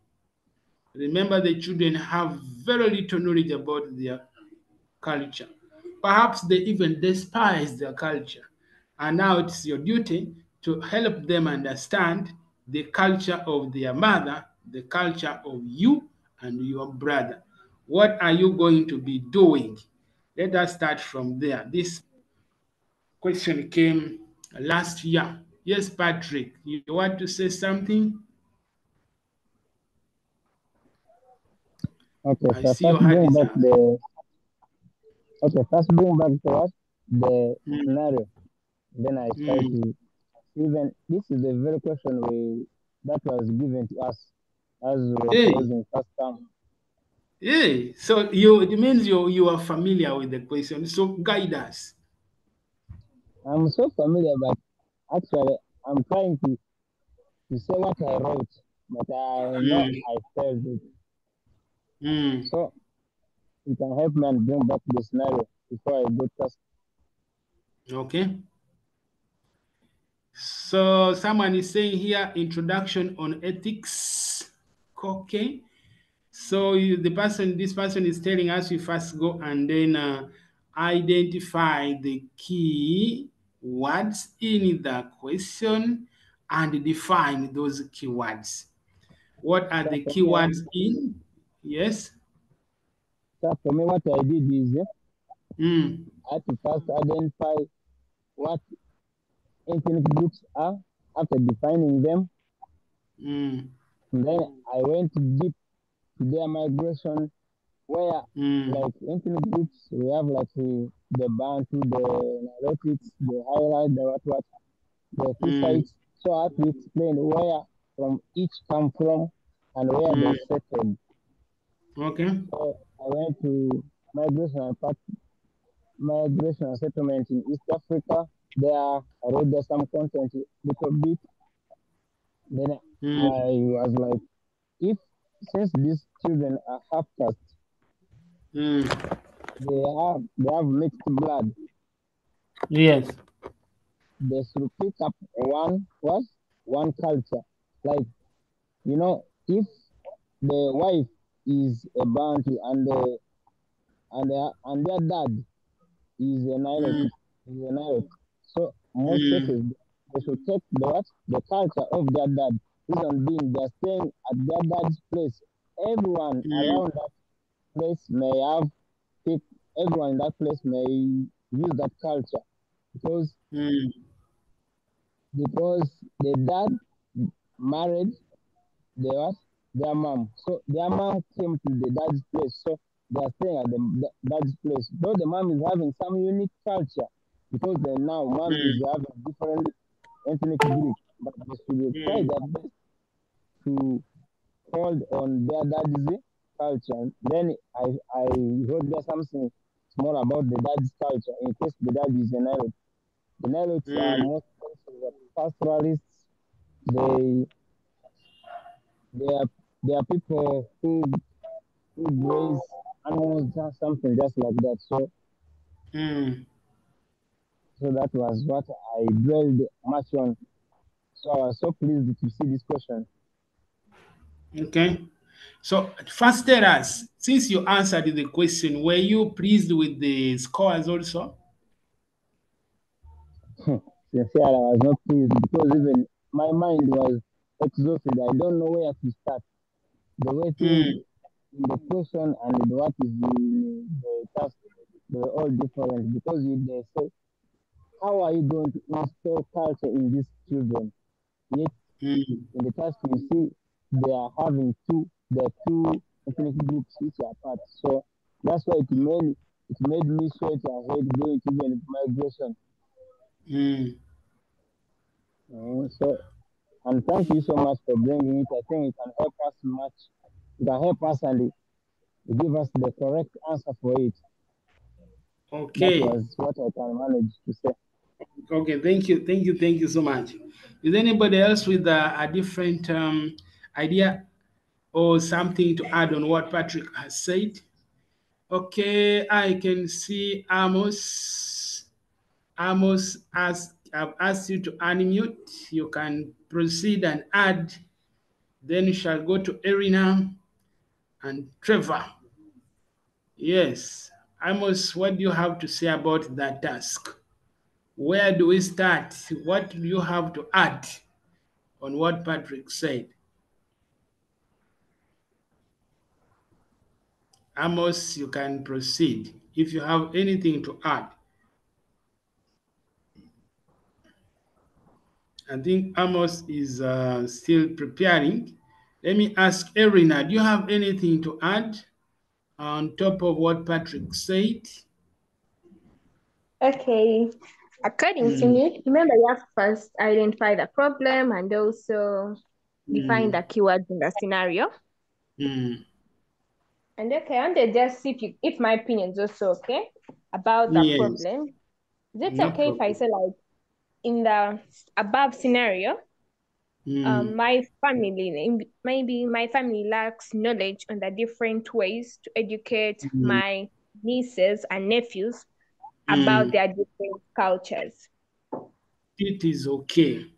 Remember, the children have very little knowledge about their culture. Perhaps they even despise their culture. And now it's your duty to help them understand the culture of their mother, the culture of you and your brother. What are you going to be doing? Let us start from there. This question came last year. Yes, Patrick, you want to say something? Okay, I so see your hand is up. first bring back to us the Mm, scenario. Then I try mm. to even this is the very question that was given to us as we were Hey, closing first term. hey. So it means you are familiar with the question. So guide us. I'm so familiar, but actually I'm trying to say what I wrote, but I know Mm, I failed it. mm. So you can help me and bring back the scenario before I go test. Okay. So someone is saying here, introduction on ethics. Okay. So this person is telling us we first go and then identify the key words in the question and define those keywords. What are So the for me, keywords in? Yes. what I did is Mm, I had to first identify what ethnic groups are after defining them. mm, And then I went deep to their migration, where mm, like ethnic groups we have like the Bantu, the Nilotics, the Highlight, the what, the mm, Kusites. So I have to explain where from each come from and where they mm. settled. Okay. So I went to migration and settlement in East Africa. There I wrote there some content a little bit. Then Mm, I was like, if since these children are half caste, mm. they have mixed blood, Yes. they should pick up one culture. Like, if the wife is a Bantu and their dad is a Mm, Nilotic. So most mm, cases they should take the culture of their dad. Reason being they're staying at their dad's place. Everyone mm, around that place may have pick everyone in that place may use that culture because mm, the dad married their mom. So their mom came to the dad's place. So they are staying at the dad's place. Though the mom is having some unique culture because now mom is mm, having different ethnic group, but they should try mm, their best to hold on their dad's culture. Then I wrote there something small about the dad's culture in case the dad is a Nilotic. The Nilotes are mm, most cases pastoralists. They they are they are people who raise animals, just something just like that. mm. So that was what I dwelled much on. So I was so pleased to see this question. Okay. So first tell us, since you answered the question, were you pleased with the scores also? Sincerely, I was not pleased because even my mind was exhausted. I don't know where to start. The way things Mm, in the question and what is the task, they were all different because they say, how are you going to install culture in these children? Yet mm, in the task you see they are having two ethnic groups which are apart. So that's why it made me sweat ahead going to even migration. mm. So and thank you so much for bringing it. I think it can help us much. It can help us and give us the correct answer for it. That Okay. was what I can manage to say. Okay. Thank you so much. Is anybody else with a different idea or something to add on what Patrick has said? Okay, I can see Amos. Amos, I've asked you to unmute. You can proceed and add. Then you shall go to Erina and Trevor. Yes. Amos, what do you have to say about that task? Where do we start? What do you have to add on what Patrick said? Amos, you can proceed if you have anything to add. I think Amos is still preparing. Let me ask Erina, do you have anything to add on top of what Patrick said? Okay. According to me, remember you have to first identify the problem and also define the keywords in the scenario. And okay, I want to just see if my opinion is also okay about the Yes. problem. Is it No okay if I problem. say like in the above scenario, my family, maybe my family lacks knowledge on the different ways to educate my nieces and nephews about their different cultures. It is okay.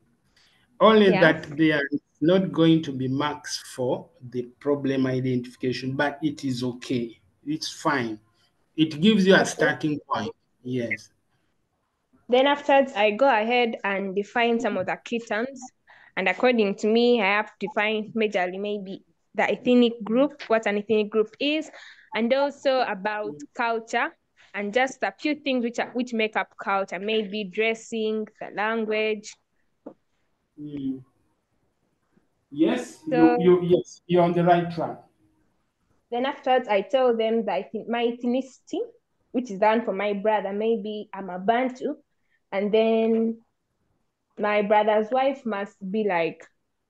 Only Yeah. that there is not going to be marks for the problem identification, but it is okay. It's fine. It gives you a starting point. Yes. Then afterwards, I go ahead and define some of the key terms. And according to me, I have to define majorly maybe the ethnic group, what an ethnic group is, and also about culture and just a few things which make up culture, maybe dressing, the language. Yes, So, yes, you're on the right track. Then afterwards, I tell them that I think my ethnicity, which is done for my brother, maybe I'm a Bantu, and then my brother's wife must be like,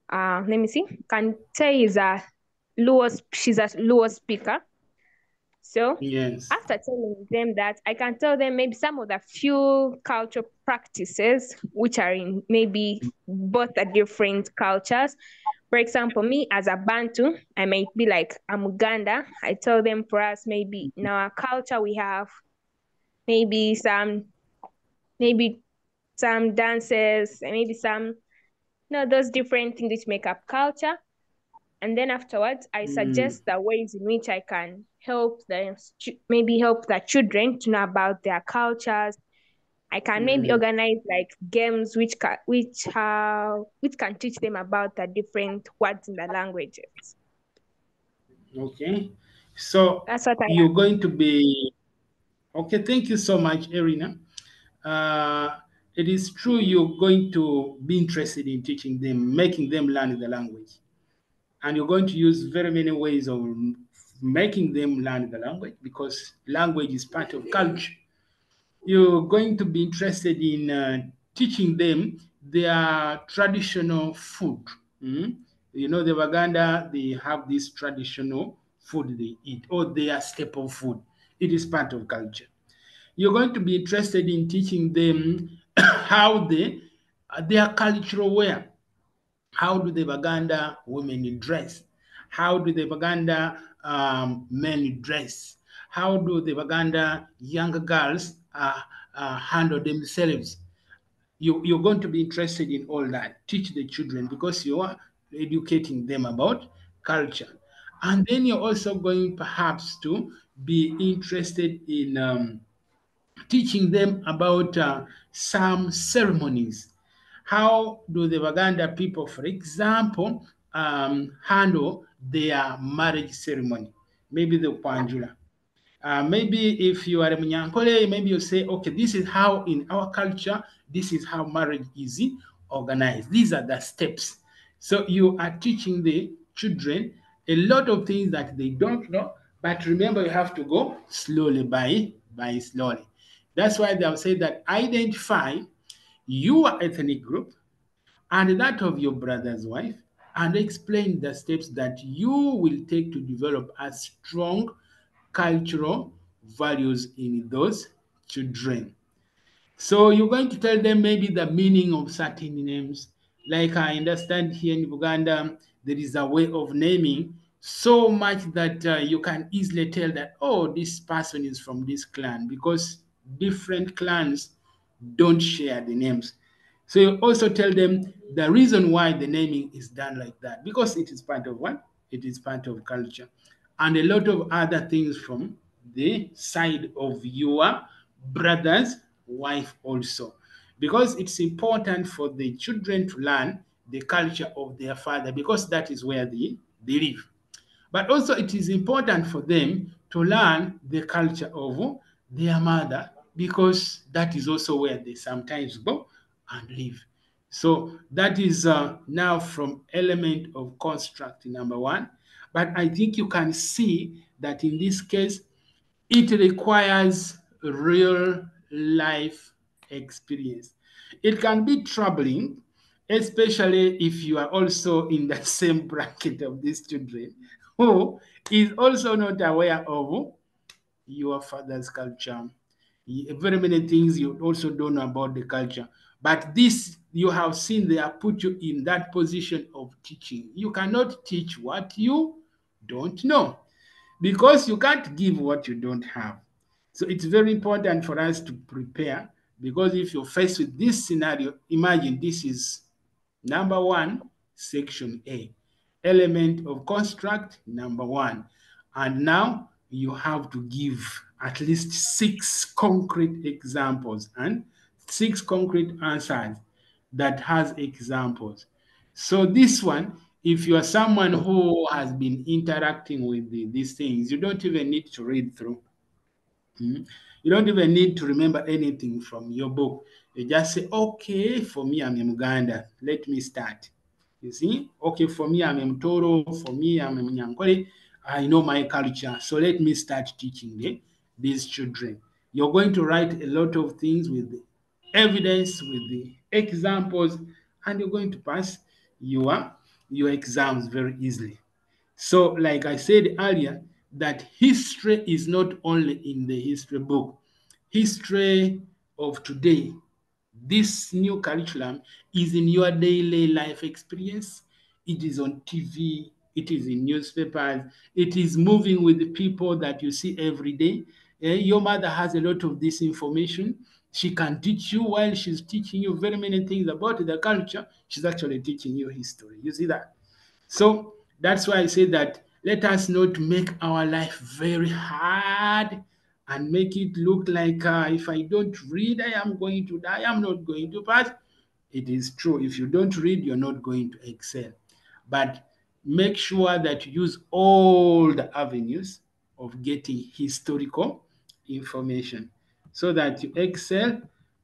let me see, can say she's a Luo speaker. So yes, after telling them that, I can tell them maybe some of the few cultural practices which are in maybe both the different cultures. For example, me as a Bantu, I might be like, I'm Uganda. I tell them for us, maybe in our culture, we have maybe some dances, and maybe some, those different things which make up culture. And then afterwards, I suggest the ways in which I can help help the children to know about their cultures. I can maybe organize like games which can teach them about the different words in the languages. Okay. So That's what you're going to be okay. Thank you so much, Erina. It is true you're going to be interested in teaching them, making them learn the language. And you're going to use very many ways of making them learn the language because language is part of culture. You're going to be interested in teaching them their traditional food. You know, the Baganda, they have this traditional food they eat, or their staple food. It is part of culture. You're going to be interested in teaching them how their cultural wear. How do the Baganda women dress? How do the Baganda men dress? How do the Baganda young girls handle themselves? You're going to be interested in all that. Teach the children because you are educating them about culture. And then you're also going perhaps to be interested in teaching them about some ceremonies. How do the Baganda people, for example, handle their marriage ceremony? Maybe the Kwanjula. Maybe if you are a Munyankole, maybe you say, okay, this is how in our culture, this is how marriage is organized. These are the steps. So you are teaching the children a lot of things that they don't know, but remember you have to go slowly by slowly. That's why they'll say that identify your ethnic group and that of your brother's wife and explain the steps that you will take to develop a strong cultural values in those children. So you're going to tell them maybe the meaning of certain names. Like I understand here in Uganda, there is a way of naming so much that you can easily tell that, oh, this person is from this clan, because different clans don't share the names. So you also tell them the reason why the naming is done like that, because it is part of what? It is part of culture. And a lot of other things from the side of your brother's wife also. Because it's important for the children to learn the culture of their father, because that is where they live. But also it is important for them to learn the culture of their mother, because that is also where they sometimes go and live. So that is now from element of construct number one. But I think you can see that in this case, it requires real life experience. It can be troubling, especially if you are also in the same bracket of these children who is also not aware of your father's culture. Very many things you also don't know about the culture. But this you have seen, they have put you in that position of teaching. You cannot teach what you don't know, because you can't give what you don't have. So it's very important for us to prepare, because if you're faced with this scenario, imagine this is number one, section A, element of construct number one. And now you have to give at least 6 concrete examples and 6 concrete answers that has examples. So this one, if you are someone who has been interacting with these things, you don't even need to read through. You don't even need to remember anything from your book. You just say, okay, for me, I'm a Muganda. Let me start. You see? Okay, for me, I'm a Mtoro. For me, I'm a Nyankole. I know my culture. So let me start teaching these children. You're going to write a lot of things with the evidence, with the examples, and you're going to pass your exams very easily. So, like I said earlier, that history is not only in the history book. History of today, this new curriculum is in your daily life experience. It is on TV, it is in newspapers, it is moving with the people that you see every day. Your mother has a lot of this information. She can teach you while she's teaching you very many things about the culture. She's actually teaching you history. You see that? So that's why I say that let us not make our life very hard and make it look like if I don't read, I am going to die, I'm not going to pass. It is true. If you don't read, you're not going to excel. But make sure that you use all the avenues of getting historical information so that you excel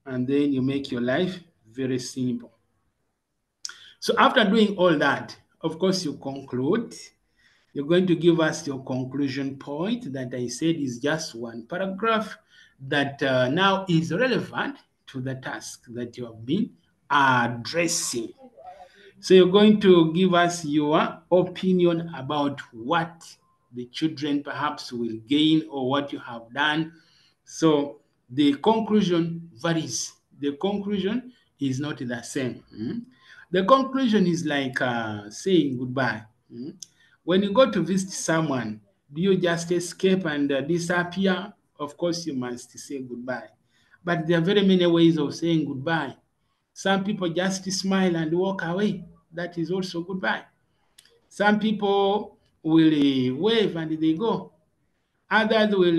and then you make your life very simple. So after doing all that, of course, you conclude. You're going to give us your conclusion point that I said is just one paragraph that now is relevant to the task that you have been addressing. So you're going to give us your opinion about what the children perhaps will gain or what you have done. So the conclusion varies. The conclusion is not the same. The conclusion is like saying goodbye. When you go to visit someone, do you just escape and disappear? Of course, you must say goodbye. But there are very many ways of saying goodbye. Some people just smile and walk away. That is also goodbye. Some people will wave and they go. Others will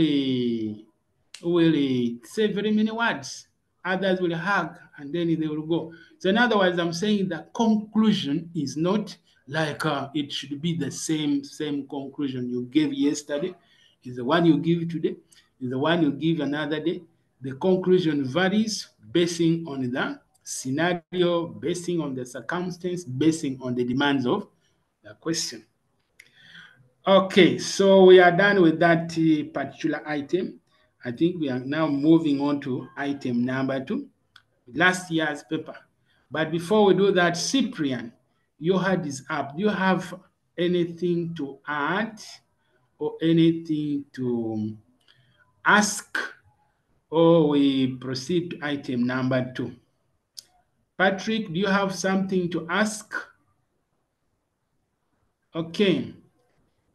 say very many words. Others will hug and then they will go. So in other words, I'm saying the conclusion is not like it should be the same conclusion you gave yesterday. Is the one you give today. Is the one you give another day. The conclusion varies basing on the scenario, basing on the circumstance, basing on the demands of the question. Okay, so we are done with that particular item. I think we are now moving on to item number 2, last year's paper. But before we do that, Cyprian, your hand is up. Do you have anything to add or anything to ask, or we proceed to item number 2? Patrick, do you have something to ask? Okay.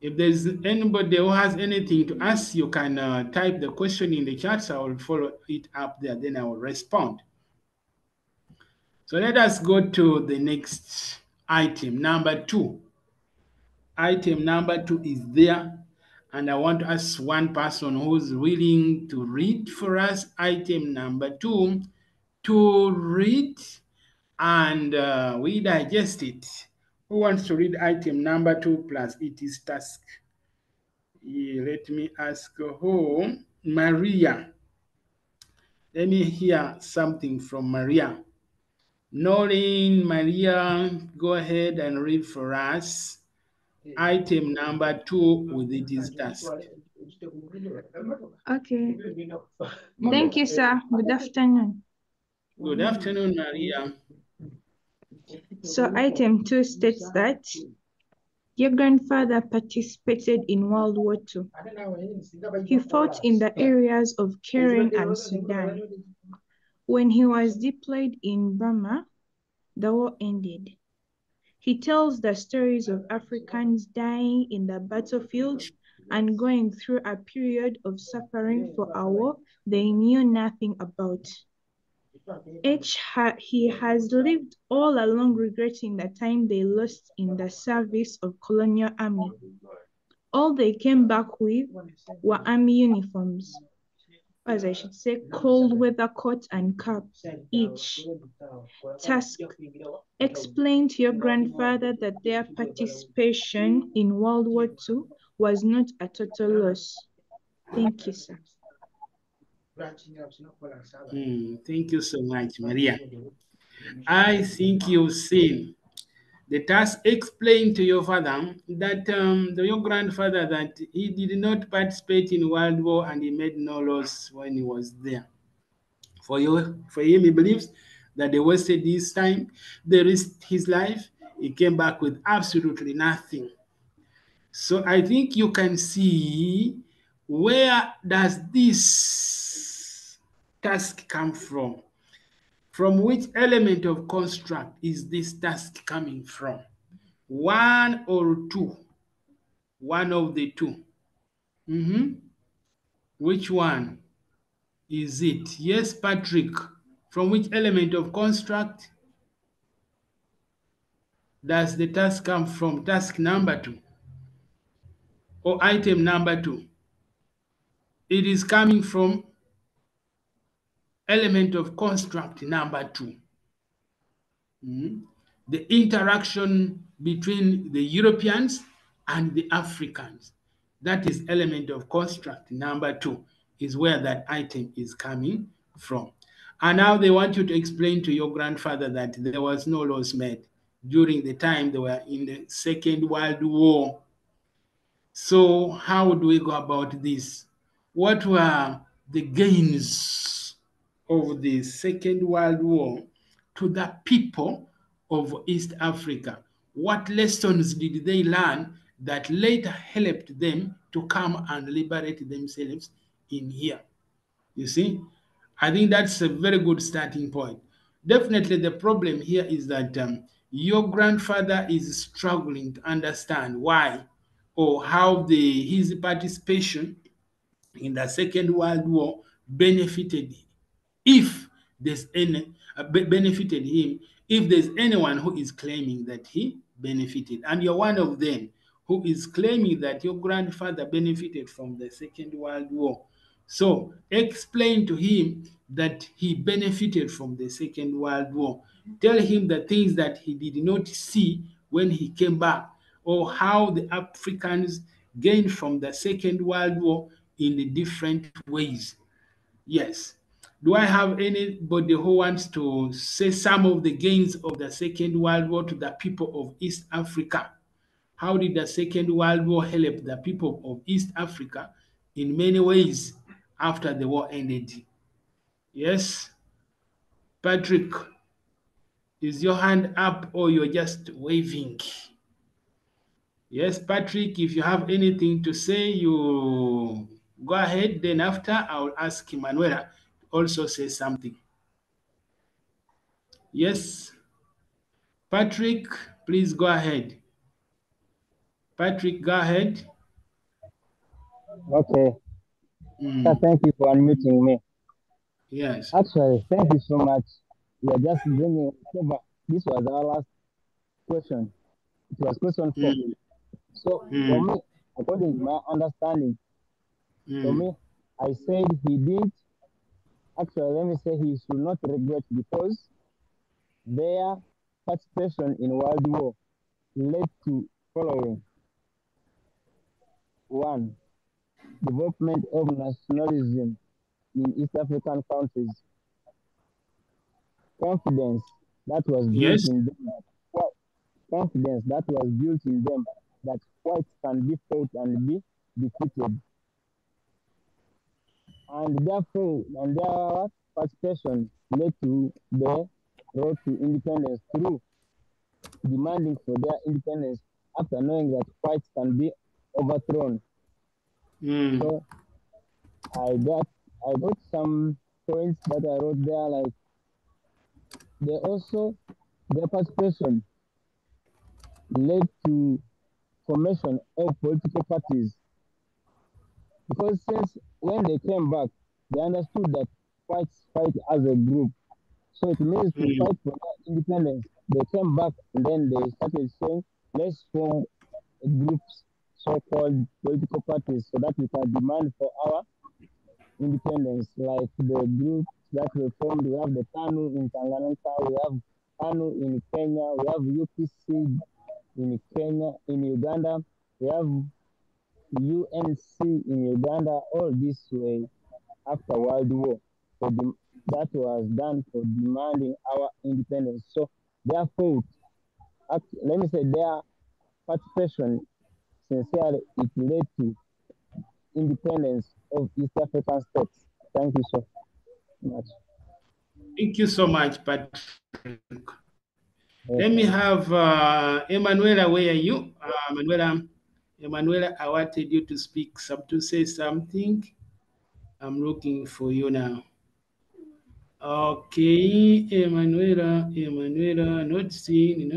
If there's anybody who has anything to ask, you can type the question in the chat, so I will follow it up there, then I will respond. So let us go to the next item, number 2. Item number 2 is there, and I want to ask one person who's willing to read for us item number 2 to read, and we digest it. Who wants to read item number 2 plus it is task? Yeah, let me ask who? Maria. Let me hear something from Maria. Noreen, Maria, go ahead and read for us item number 2 with it is task. Okay. Thank you, sir. Good afternoon. Good afternoon, Maria. So item 2 states that your grandfather participated in World War II. He fought in the areas of Keren and Sudan. When he was deployed in Burma, the war ended. He tells the stories of Africans dying in the battlefield and going through a period of suffering for a war they knew nothing about. He has lived all along regretting the time they lost in the service of colonial army. All they came back with were army uniforms, as I should say, cold weather coat and cap each. Task: explain to your grandfather that their participation in World War II was not a total loss. Thank you, sir. Thank you so much, Maria. I think you've seen the task. Explain to your father that your grandfather that he did not participate in World War and he made no loss when he was there. For him, he believes that they wasted his time, they risked his life, he came back with absolutely nothing. So I think you can see, where does this task come from? From which element of construct is this task coming from? One or two? One of the two. Which one is it? Yes, Patrick. From which element of construct does the task come from? Task number 2 or item number 2? It is coming from element of construct number 2. The interaction between the Europeans and the Africans. That is element of construct number 2, is where that item is coming from. And now they want you to explain to your grandfather that there was no loss made during the time they were in the Second World War. So how do we go about this? What were the gains of the Second World War to the people of East Africa? What lessons did they learn that later helped them to come and liberate themselves in here? You see, I think that's a very good starting point. Definitely the problem here is that your grandfather is struggling to understand why or how his participation in the Second World War benefited, if there's any benefited him, if there's anyone who is claiming that he benefited, and you're one of them who is claiming that your grandfather benefited from the Second World War. So explain to him that he benefited from the Second World War. Tell him the things that he did not see when he came back, or how the Africans gained from the Second World War in the different ways. Yes. Do I have anybody who wants to say some of the gains of the Second World War to the people of East Africa? How did the Second World War help the people of East Africa in many ways after the war ended? Yes? Patrick, is your hand up or you're just waving? Yes, Patrick, if you have anything to say, you go ahead. Then after, I'll ask Manuela to also say something. Yes? Patrick, please go ahead. Patrick, go ahead. Okay. Sir, thank you for unmuting me. Yes. Actually, thank you so much. We are just bringing over. This was our last question. It was question 4. So for me, according to my understanding, for me, I said he did. Actually, let me say he should not regret because their participation in World War led to following. 1. Development of nationalism in East African countries. Confidence that was built in them. Confidence that was built in them that whites can be fought and be defeated. And therefore, their participation led to the road to independence through demanding for their independence after knowing that whites can be overthrown. So I got some points that I wrote there, like their participation led to formation of political parties, because since when they came back, they understood that whites fight as a group. So it means to fight for their independence. They came back and then they started saying, let's form groups, so-called political parties, so that we can demand for our independence. Like the groups that were formed, we have the TANU in Tanganyika, we have TANU in Kenya, we have UPC in Kenya, in Uganda, we have UNC in Uganda. All this way after World War, that was done for demanding our independence. So therefore, let me say their participation, sincerely, it led to independence of East African states. Thank you so much. Thank you so much, Patrick. Let me have Emanuela. Where are you? Emanuela, I wanted you to speak, to say something. I'm looking for you now. Okay, Emanuela, not seen.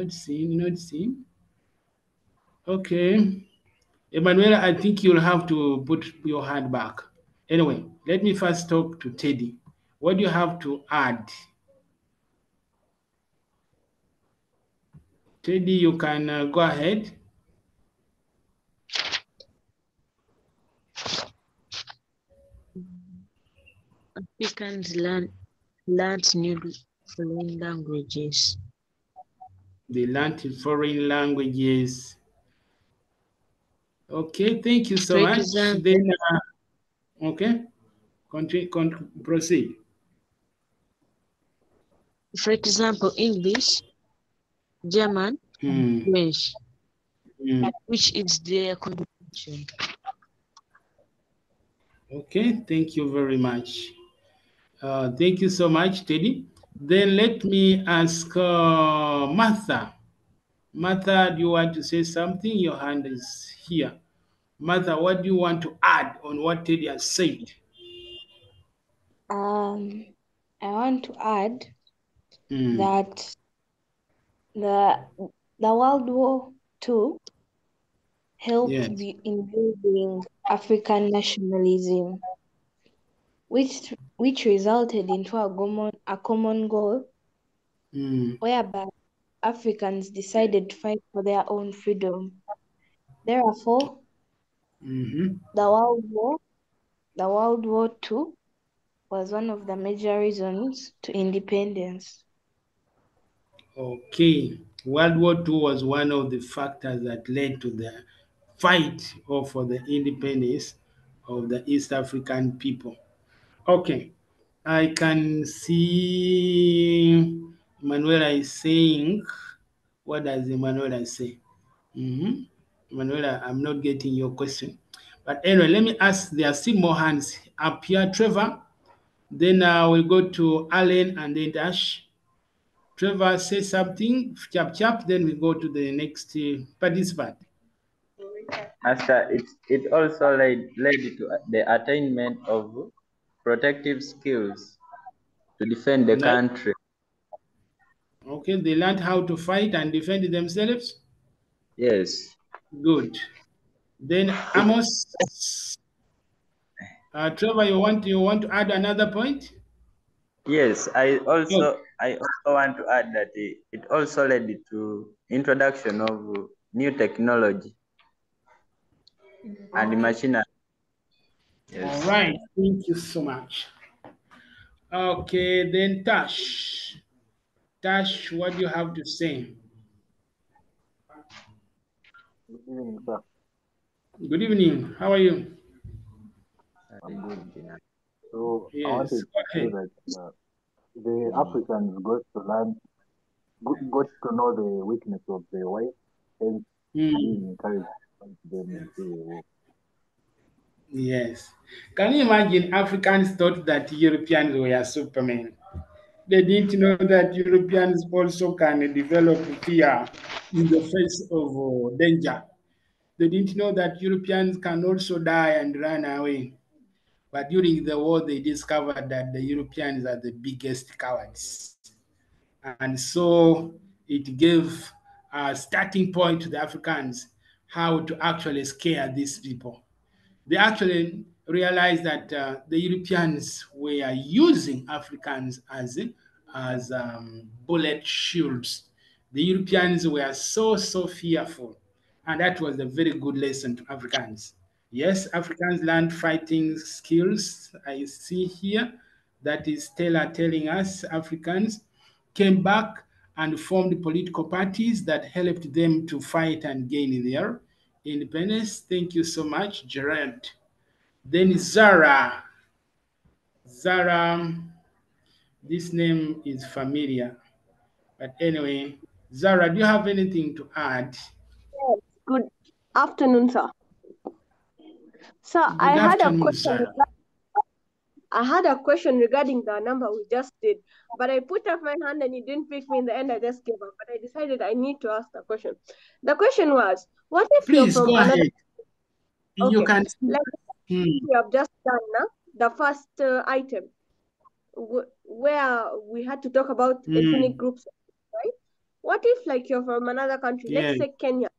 Okay. Emanuela, I think you'll have to put your hand back. Anyway, let me first talk to Teddy. What do you have to add? Teddy, you can go ahead. Africans learned new foreign languages. They learned foreign languages. Okay, thank you so much. Then, okay, proceed. For example, English, German, French, which is their contribution. Okay, thank you very much. Thank you so much, Teddy. Then let me ask Martha. Martha, do you want to say something? Your hand is here. Martha, what do you want to add on what Teddy has said? I want to add that the World War II helped in building African nationalism, which resulted into a common goal, whereby Africans decided to fight for their own freedom. Therefore, the World War II was one of the major reasons to independence. Okay, World War II was one of the factors that led to the fight for the independence of the East African people. Okay, I can see Manuela is saying, what does Manuela say? Manuela, I'm not getting your question. But anyway, let me ask, there are still more hands up here. Trevor, then we'll go to Alan and then Dash. Trevor, say something, chap, then we go to the next participant. Master, it also led to the attainment of protective skills to defend the country. Okay, they learned how to fight and defend themselves? Yes. Good. Then Amos. Trevor, you want to add another point? Yes, I also want to add that it also led to introduction of new technology and machinery. All Yes. right, thank you so much. Okay, then Tash. Tash, what do you have to say? Good evening, sir. Good evening. How are you? I'm good. So I Yes, wanted go to say ahead. that the Africans got to know the weakness of the white, and being encouraged to fight them in civil war. Yes. Can you imagine Africans thought that Europeans were Superman? They didn't know that Europeans also can develop fear in the face of danger. They didn't know that Europeans can also die and run away. But during the war, they discovered that the Europeans are the biggest cowards. And so it gave a starting point to the Africans how to actually scare these people. They actually realized that the Europeans were using Africans as bullet shields. The Europeans were so fearful, and that was a very good lesson to Africans. Yes, Africans learned fighting skills. I see here that is Taylor telling us Africans came back and formed political parties that helped them to fight and gain their independence. Thank you so much, Gerard. Then Zara. Zara, this name is familiar. But anyway, Zara, do you have anything to add? Yes. Good afternoon, sir. Sir, Good afternoon, Zara. I had a question regarding the number we just did, but I put up my hand and it didn't pick me in the end. I just gave up, but I decided I need to ask the question. The question was, what if you're Please from go another? ahead. You Okay, can. like we have just done now, the first item where we had to talk about ethnic groups, right? What if like you're from another country, Yeah. let's say Kenya,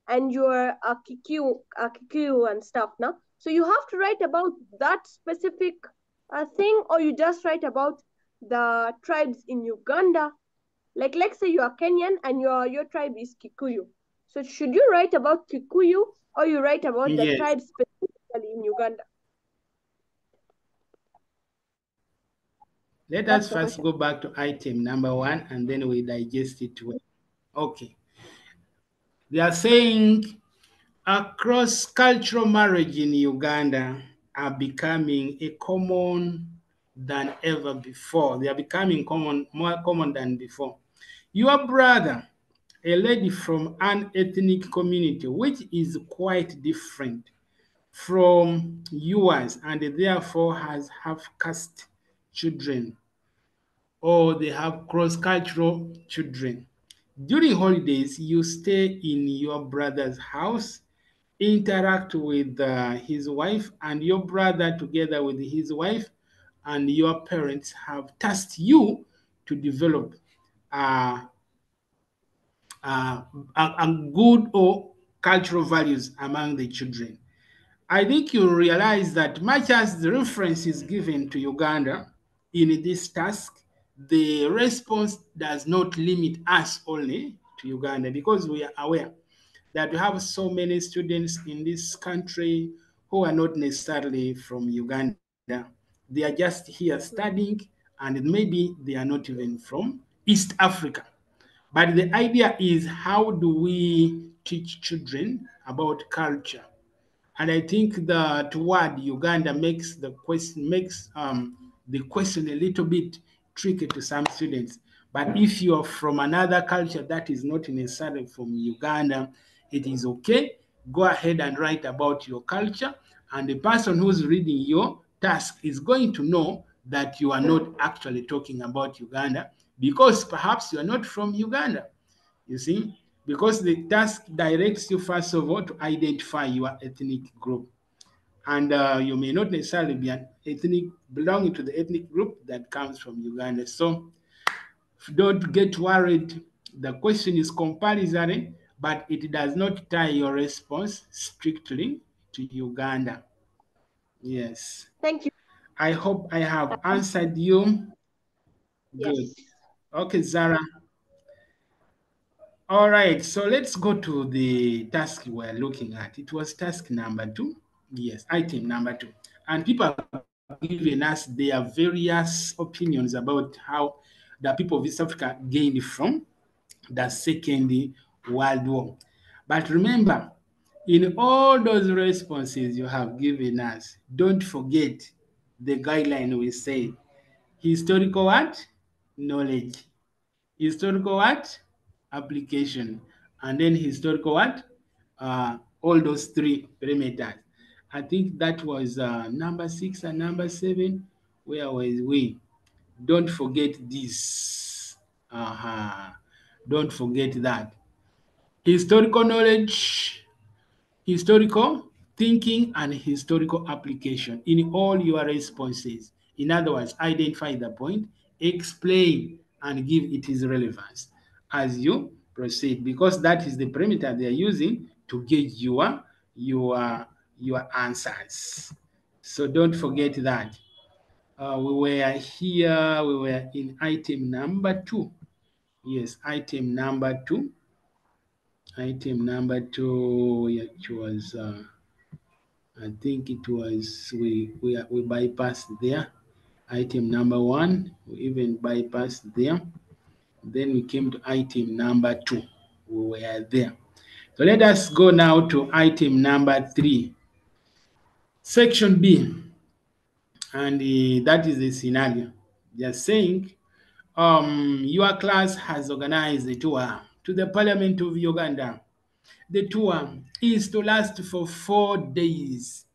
and you're a Kikuyu and stuff now? So you have to write about that specific thing, or you just write about the tribes in Uganda. Like let's say you are Kenyan and your tribe is Kikuyu. So should you write about Kikuyu or you write about the Yes. tribes specifically in Uganda? Let us first go back to item number 1 and then we digest it well. Okay. They are saying across cultural marriage in Uganda are becoming a common than ever before. They are becoming more common than before. Your brother, a lady from an ethnic community which is quite different from yours and therefore has half-caste children, or they have cross-cultural children. During holidays, you stay in your brother's house, interact with his wife, and your brother, together with his wife and your parents, have tasked you to develop uh, a good or cultural values among the children. I think you realize that much as the reference is given to Uganda in this task, the response does not limit us only to Uganda, because we are aware that we have so many students in this country who are not necessarily from Uganda. They are just here studying, and maybe they are not even from East Africa. But the idea is, how do we teach children about culture? And I think that word Uganda makes the question a little bit tricky to some students. But if you are from another culture that is not necessarily from Uganda, it is okay. Go ahead and write about your culture, and the person who's reading your task is going to know that you are not actually talking about Uganda, because perhaps you are not from Uganda. You see, because the task directs you, first of all, to identify your ethnic group. And you may not necessarily be belonging to the ethnic group that comes from Uganda. So don't get worried. The question is compulsory, but it does not tie your response strictly to Uganda. Yes. Thank you. I hope I have answered you. Yes. Good. Okay, Zara. All right, so let's go to the task we're looking at. It was task number 2. Yes, item number 2. And people have given us their various opinions about how the people of East Africa gained from the Second World War. But remember, in all those responses you have given us, don't forget the guideline we say. Historical what? Knowledge. Historical what? Application. And then historical what? All those 3 parameters. I think that was number 6 and number 7. Where was we? Don't forget this. Don't forget that. Historical knowledge, historical thinking, and historical application in all your responses. In other words, identify the point, explain, and give it its relevance as you proceed, because that is the parameter they are using to gauge your answers. So don't forget that. We were here, we were in item number 2. Yes, item number 2. Item number 2, it was, I think it was, we bypassed there. Item number 1, we even bypassed there. Then we came to item number 2. We were there. So let us go now to item number 3. Section B. And that is the scenario. They are saying, your class has organized a tour to the Parliament of Uganda. The tour is to last for 4 days,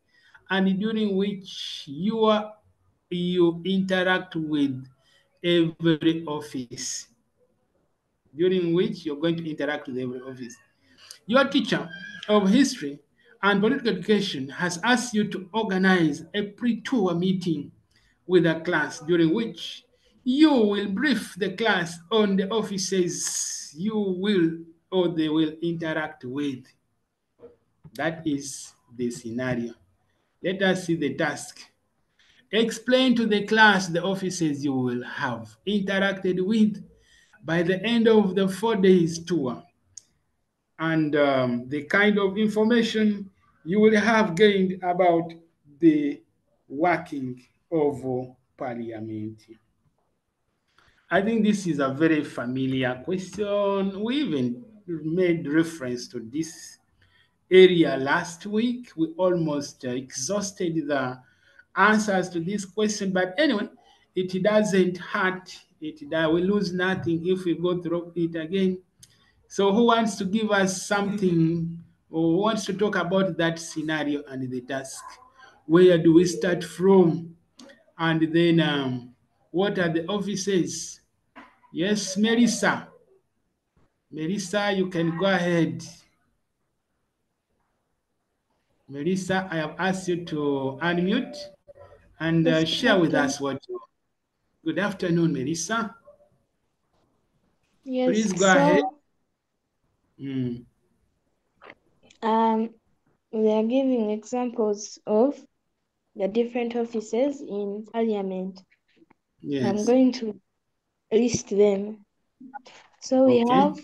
and during which you interact with every office. During which you're going to interact with every office. Your teacher of history and political education has asked you to organize a pre-tour meeting with the class, during which you will brief the class on the offices you will or they will interact with. That is the scenario. Let us see the task. Explain to the class the offices you will have interacted with by the end of the 4 days tour, and the kind of information you will have gained about the working of Parliament. I think this is a very familiar question. We even made reference to this area last week. We almost exhausted the answers to this question, but anyway, it doesn't hurt. We lose nothing if we go through it again. So who wants to give us something, or who wants to talk about that scenario and the task? Where do we start from? And then what are the offices? Yes, Melissa. Melissa, you can go ahead. Melissa, I have asked you to unmute and Yes, share with okay. us what you. Good afternoon, Melissa. Yes, Please go ahead. We are giving examples of the different offices in Parliament. Yes. I'm going to list them. So we Okay. have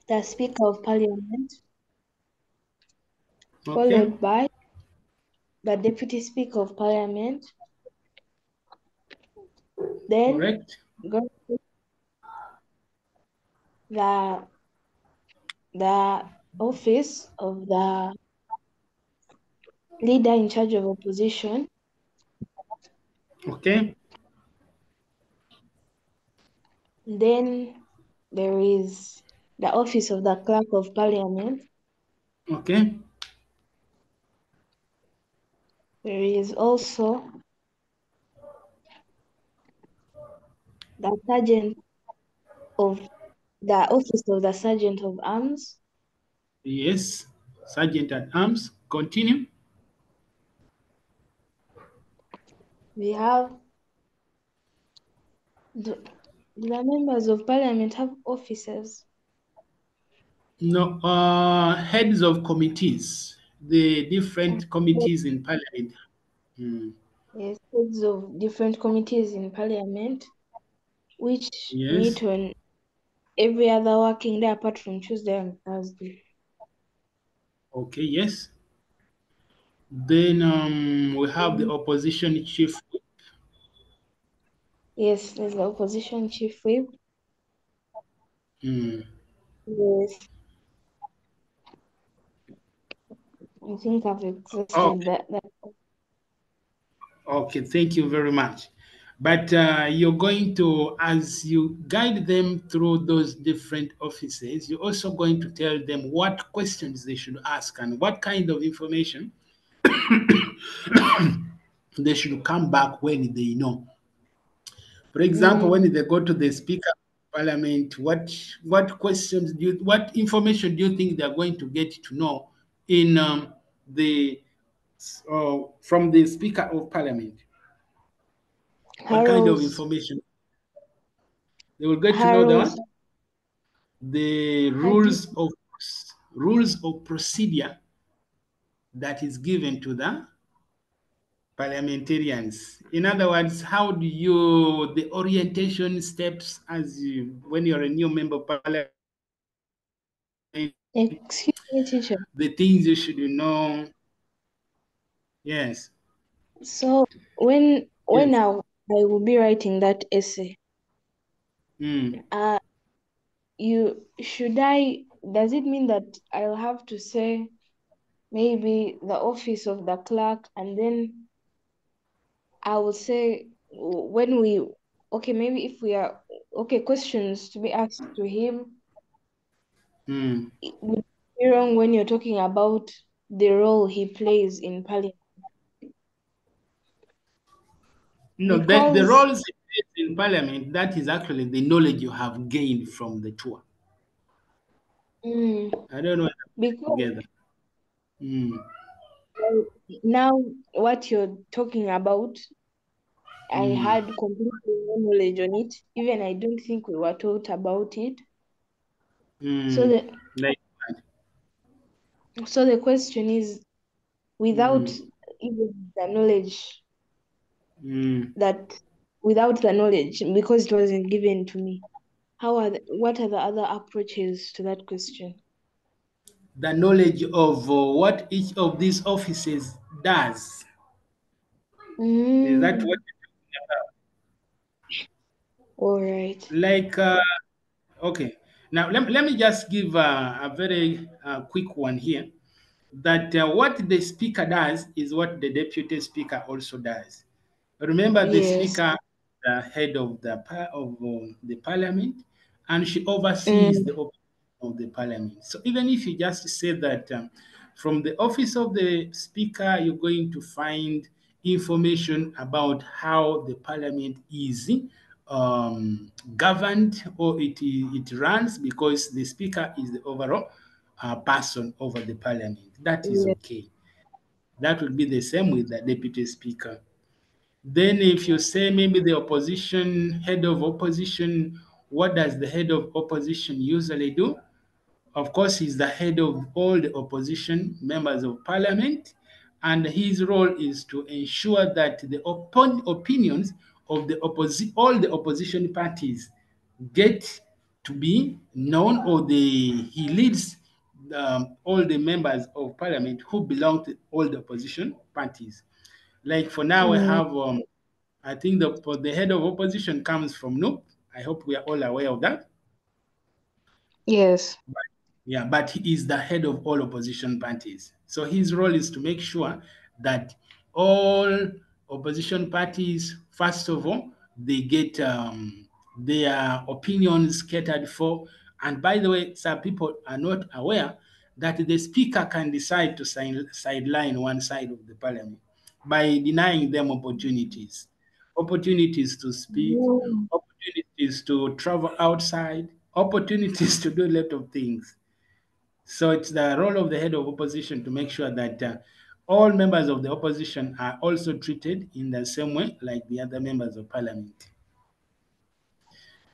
the Speaker of Parliament, Okay. followed by the Deputy Speaker of Parliament, then Correct. go to the office of the leader in charge of opposition. Okay. Then there is the office of the Clerk of Parliament. Okay. There is also the office of the Sergeant of Arms. Yes, Sergeant at Arms. Continue. We have the members of Parliament have offices. No, heads of committees. the different committees in parliament. Yes, heads of different committees in parliament, which Yes. meet on every other working day apart from Tuesday and Thursday. Okay, yes. Then we have the opposition chief. Yes, there's the opposition chief whip. Hmm. Yes. I think I've exhausted Okay. that. Okay, thank you very much. But you're going to, as you guide them through those different offices, you're also going to tell them what questions they should ask and what kind of information they should come back when they know. For example, when they go to the Speaker of Parliament, what questions do you, what information do you think they're going to get to know in the from the Speaker of Parliament? What kind of Harold's information? They will get to know Harold's the rules of procedure that is given to the parliamentarians. In other words, how do you the orientation steps as you when you're a new member of parliament, Excuse me, teacher. the things you should know. Yes. So when Yes. I will be writing that essay, does it mean that I'll have to say maybe the office of the clerk, and then I will say maybe if we are questions to be asked to him. It would be wrong when you're talking about the role he plays in parliament. No, the roles in parliament, that is actually the knowledge you have gained from the tour. I don't know together. Now what you're talking about, I had completely no knowledge on it. Even I don't think we were taught about it. So the question is, without even the knowledge without the knowledge, because it wasn't given to me, what are the other approaches to that question? The knowledge of what each of these offices does. Is that what you're talking about? All right. Like, okay. Now, let me just give a very quick one here. That what the speaker does is what the deputy speaker also does. Remember, the speaker, the head of the parliament, and she oversees the operation of the parliament. So even if you just say that from the office of the speaker, you're going to find information about how the parliament is governed or it runs, because the speaker is the overall person over the parliament. That is okay. That will be the same with the deputy speaker. Then if you say maybe the opposition, head of opposition, what does the head of opposition usually do? Of course, he's the head of all the opposition members of parliament, and his role is to ensure that the opinions of all the opposition parties get to be known, or he leads all the members of parliament who belong to all the opposition parties. Like for now, we have, I think the head of opposition comes from NUP. I hope we are all aware of that. Yes. Yeah, but he is the head of all opposition parties. So his role is to make sure that all opposition parties, first of all, they get their opinions catered for. And by the way, some people are not aware that the speaker can decide to sideline one side of the parliament by denying them opportunities to speak, opportunities to travel outside, opportunities to do a lot of things. So it's the role of the head of opposition to make sure that all members of the opposition are also treated in the same way like the other members of parliament.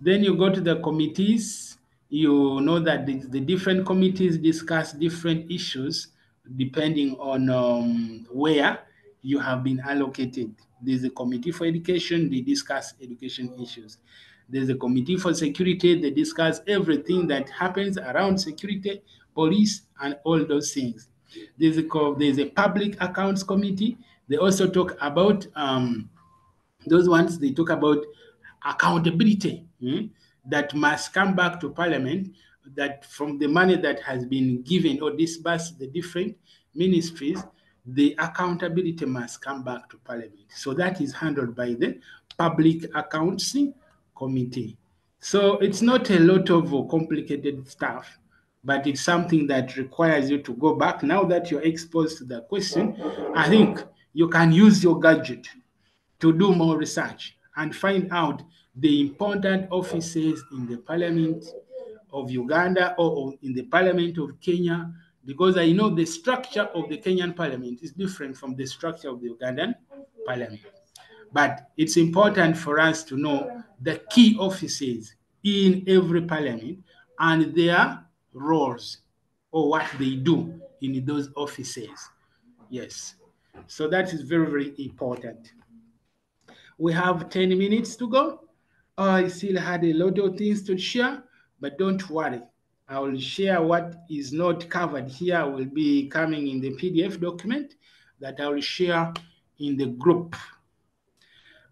Then you go to the committees. You know that the different committees discuss different issues depending on where you have been allocated. There's a committee for education, they discuss education issues. There's a committee for security, they discuss everything that happens around security, police, and all those things. There's a public accounts committee. They also talk about those ones, they talk about accountability that must come back to Parliament, that from the money that has been given or disbursed the different ministries, the accountability must come back to Parliament. So that is handled by the Public Accounts Committee. So it's not a lot of complicated stuff, but it's something that requires you to go back. Now that you're exposed to the question, I think you can use your gadget to do more research and find out the important offices in the Parliament of Uganda or in the Parliament of Kenya, because I know the structure of the Kenyan Parliament is different from the structure of the Ugandan Parliament. But it's important for us to know the key offices in every parliament and their roles or what they do in those offices. Yes. So that is very, very important. We have 10 minutes to go. I still had a lot of things to share, but don't worry. I will share what is not covered here will be coming in the PDF document that I will share in the group.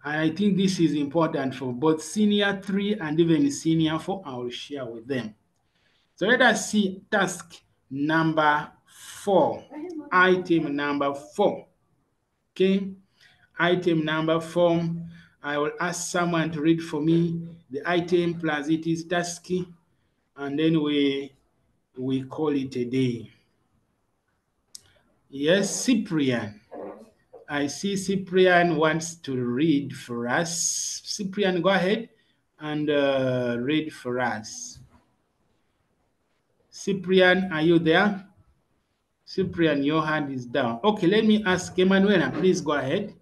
And I think this is important for both senior 3 and even senior 4. I will share with them. So let us see task number 4, item number 4. Okay, item number 4. I will ask someone to read for me the item plus it is task, and then we call it a day. Yes, Cyprian. I see Cyprian wants to read for us. Cyprian, go ahead and read for us. Cyprian, are you there? Cyprian, your hand is down. Okay, let me ask Emanuela. Please go ahead.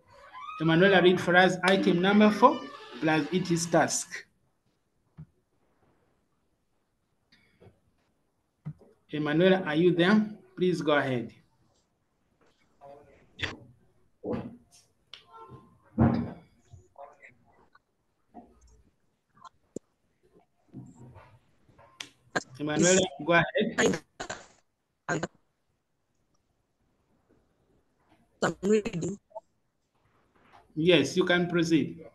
Emanuela, read for us item number 4 plus it is task. Emanuela, are you there? Please go ahead. Emanuela, go ahead. I'm reading. Yes, you can proceed.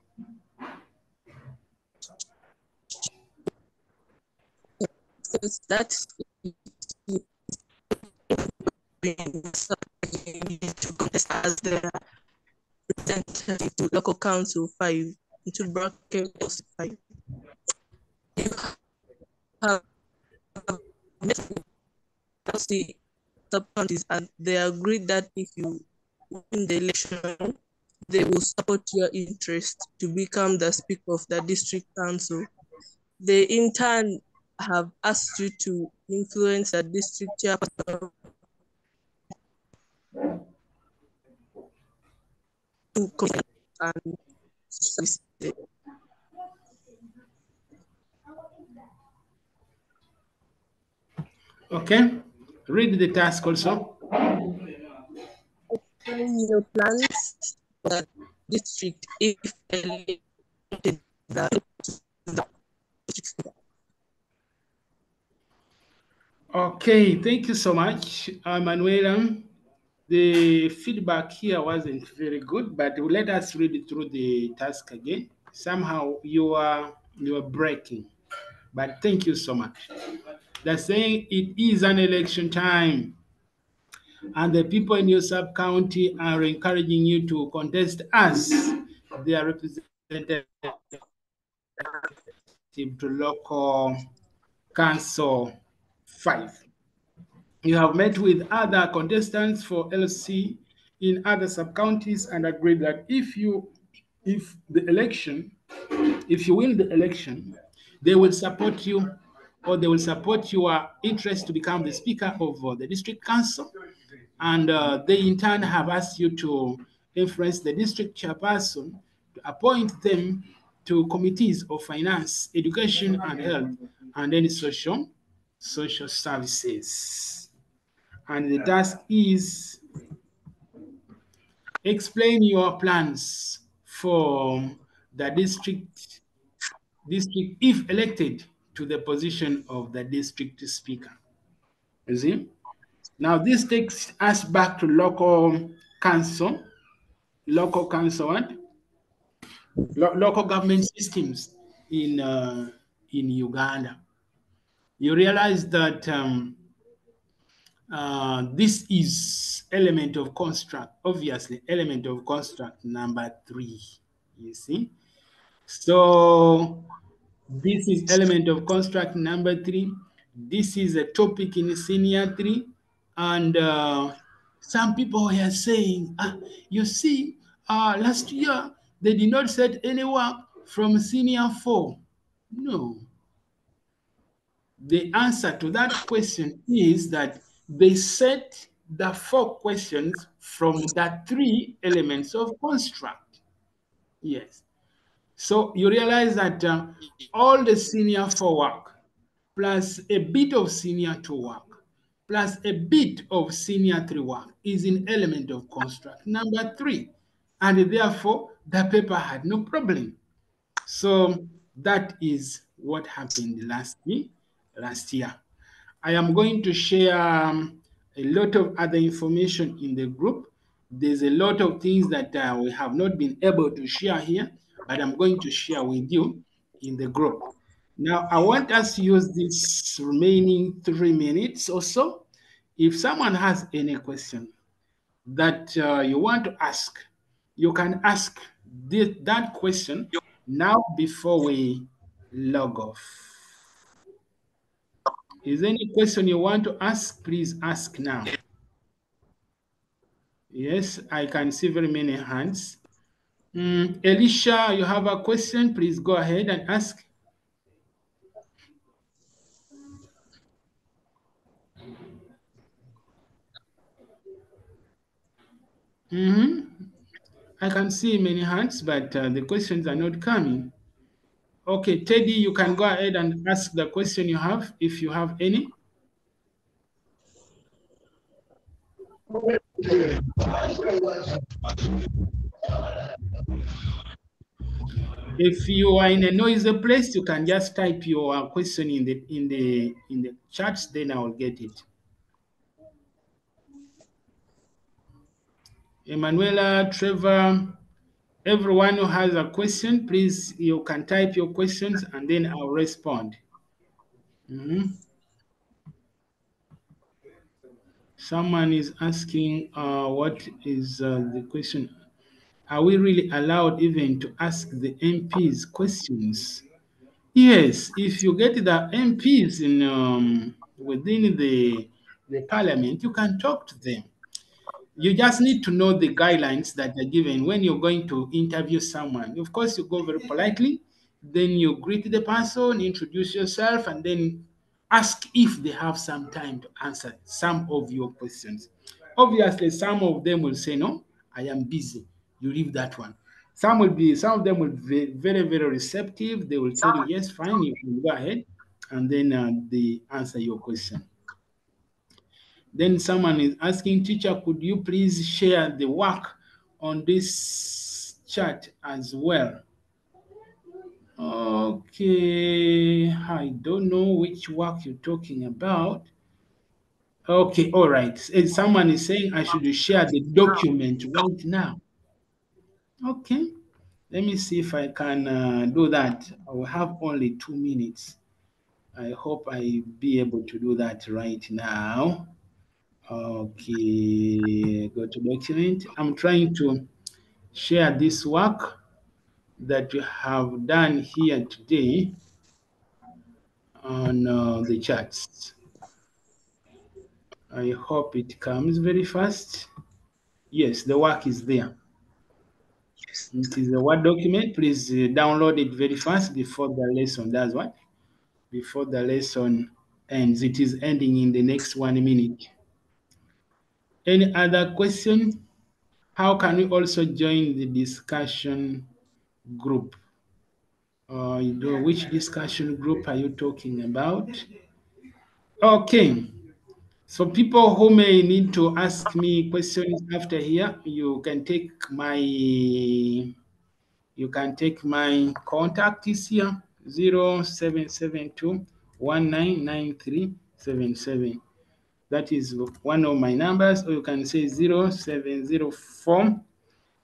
Since that to contest as the representative to local council 5 into bracket 5. You have the sub-counties, and they agreed that if you win the election, they will support your interest to become the speaker of the district council. They in turn have asked you to influence the district chairperson to come and service it. Okay, read the task also. Explain your plans for the district if elected. Okay, thank you so much, Manuela. The feedback here wasn't very good, but let us read it through the task again. Somehow you are breaking, but thank you so much. They're saying it is an election time, and the people in your sub-county are encouraging you to contest as their representative to local council 5. You have met with other contestants for LC in other sub-counties and agreed that if you win the election, they will support you, or they will support your interest to become the speaker of the district council. And they in turn have asked you to influence the district chairperson to appoint them to committees of finance, education and health, and then social services. And the task is explain your plans for the district if elected to the position of the district speaker. You see? Now this takes us back to local council what? Local government systems in Uganda. You realize that this is element of construct, obviously element of construct number 3, you see. So this is element of construct number 3. This is a topic in senior 3. And some people are saying, you see, last year they did not set any work from senior 4. No. The answer to that question is that they set the 4 questions from the 3 elements of construct. Yes. So you realize that all the senior 4 work plus a bit of senior 2 work plus a bit of senior 3 work is in element of construct number 3. And therefore, the paper had no problem. So that is what happened last year. I am going to share a lot of other information in the group. There's a lot of things that we have not been able to share here, but I'm going to share with you in the group. Now, I want us to use this remaining 3 minutes or so. If someone has any question that you want to ask, you can ask that question now before we log off. Is there any question you want to ask? Please ask now. Yes, I can see very many hands. Elisha, you have a question? Please go ahead and ask. I can see many hands, but the questions are not coming. Okay, Teddy, you can go ahead and ask the question you have, if you have any. If you are in a noisy place, you can just type your question in the chats, then I will get it. Emanuela, Trevor, everyone who has a question, please, you can type your questions and then I'll respond. Someone is asking, what is the question? Are we really allowed even to ask the MPs questions? Yes, if you get the MPs in within the parliament, you can talk to them. You just need to know the guidelines that are given when you're going to interview someone. Of course, you go very politely, then you greet the person, introduce yourself, and then ask if they have some time to answer some of your questions. Obviously, some of them will say, no, I am busy. You leave that one. Some of them will be very, very receptive. They will tell you, yes, fine, you can go ahead, and then they answer your question. Then someone is asking, teacher, could you please share the work on this chat as well? Okay, I don't know which work you're talking about. Okay, all right. Someone is saying I should share the document right now. Okay, let me see if I can do that. I will have only 2 minutes. I hope I'll be able to do that right now. Okay, go to document. I'm trying to share this work that we have done here today on the charts. I hope it comes very fast. Yes, the work is there. It is a Word document. Please download it very fast before the lesson does what? Before the lesson ends. It is ending in the next 1 minute. Any other question? How can we also join the discussion group? Which discussion group are you talking about? Okay. So people who may need to ask me questions after here, you can take my contact is here, 0772 199377. That is one of my numbers, or you can say 0704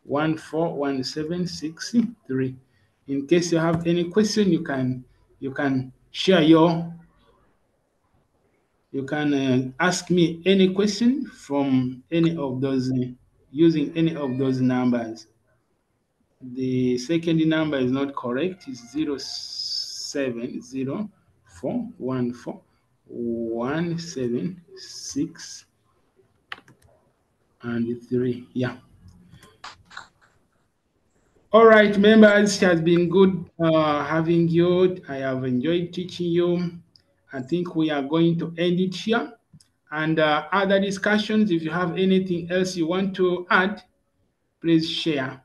141763. In case you have any question, you can share your, you can ask me any question from any of those, using any of those numbers. The second number is not correct. It's 0704141763. Yeah. All right, members, it has been good having you. I have enjoyed teaching you. I think we are going to end it here. And other discussions, if you have anything else you want to add, please share.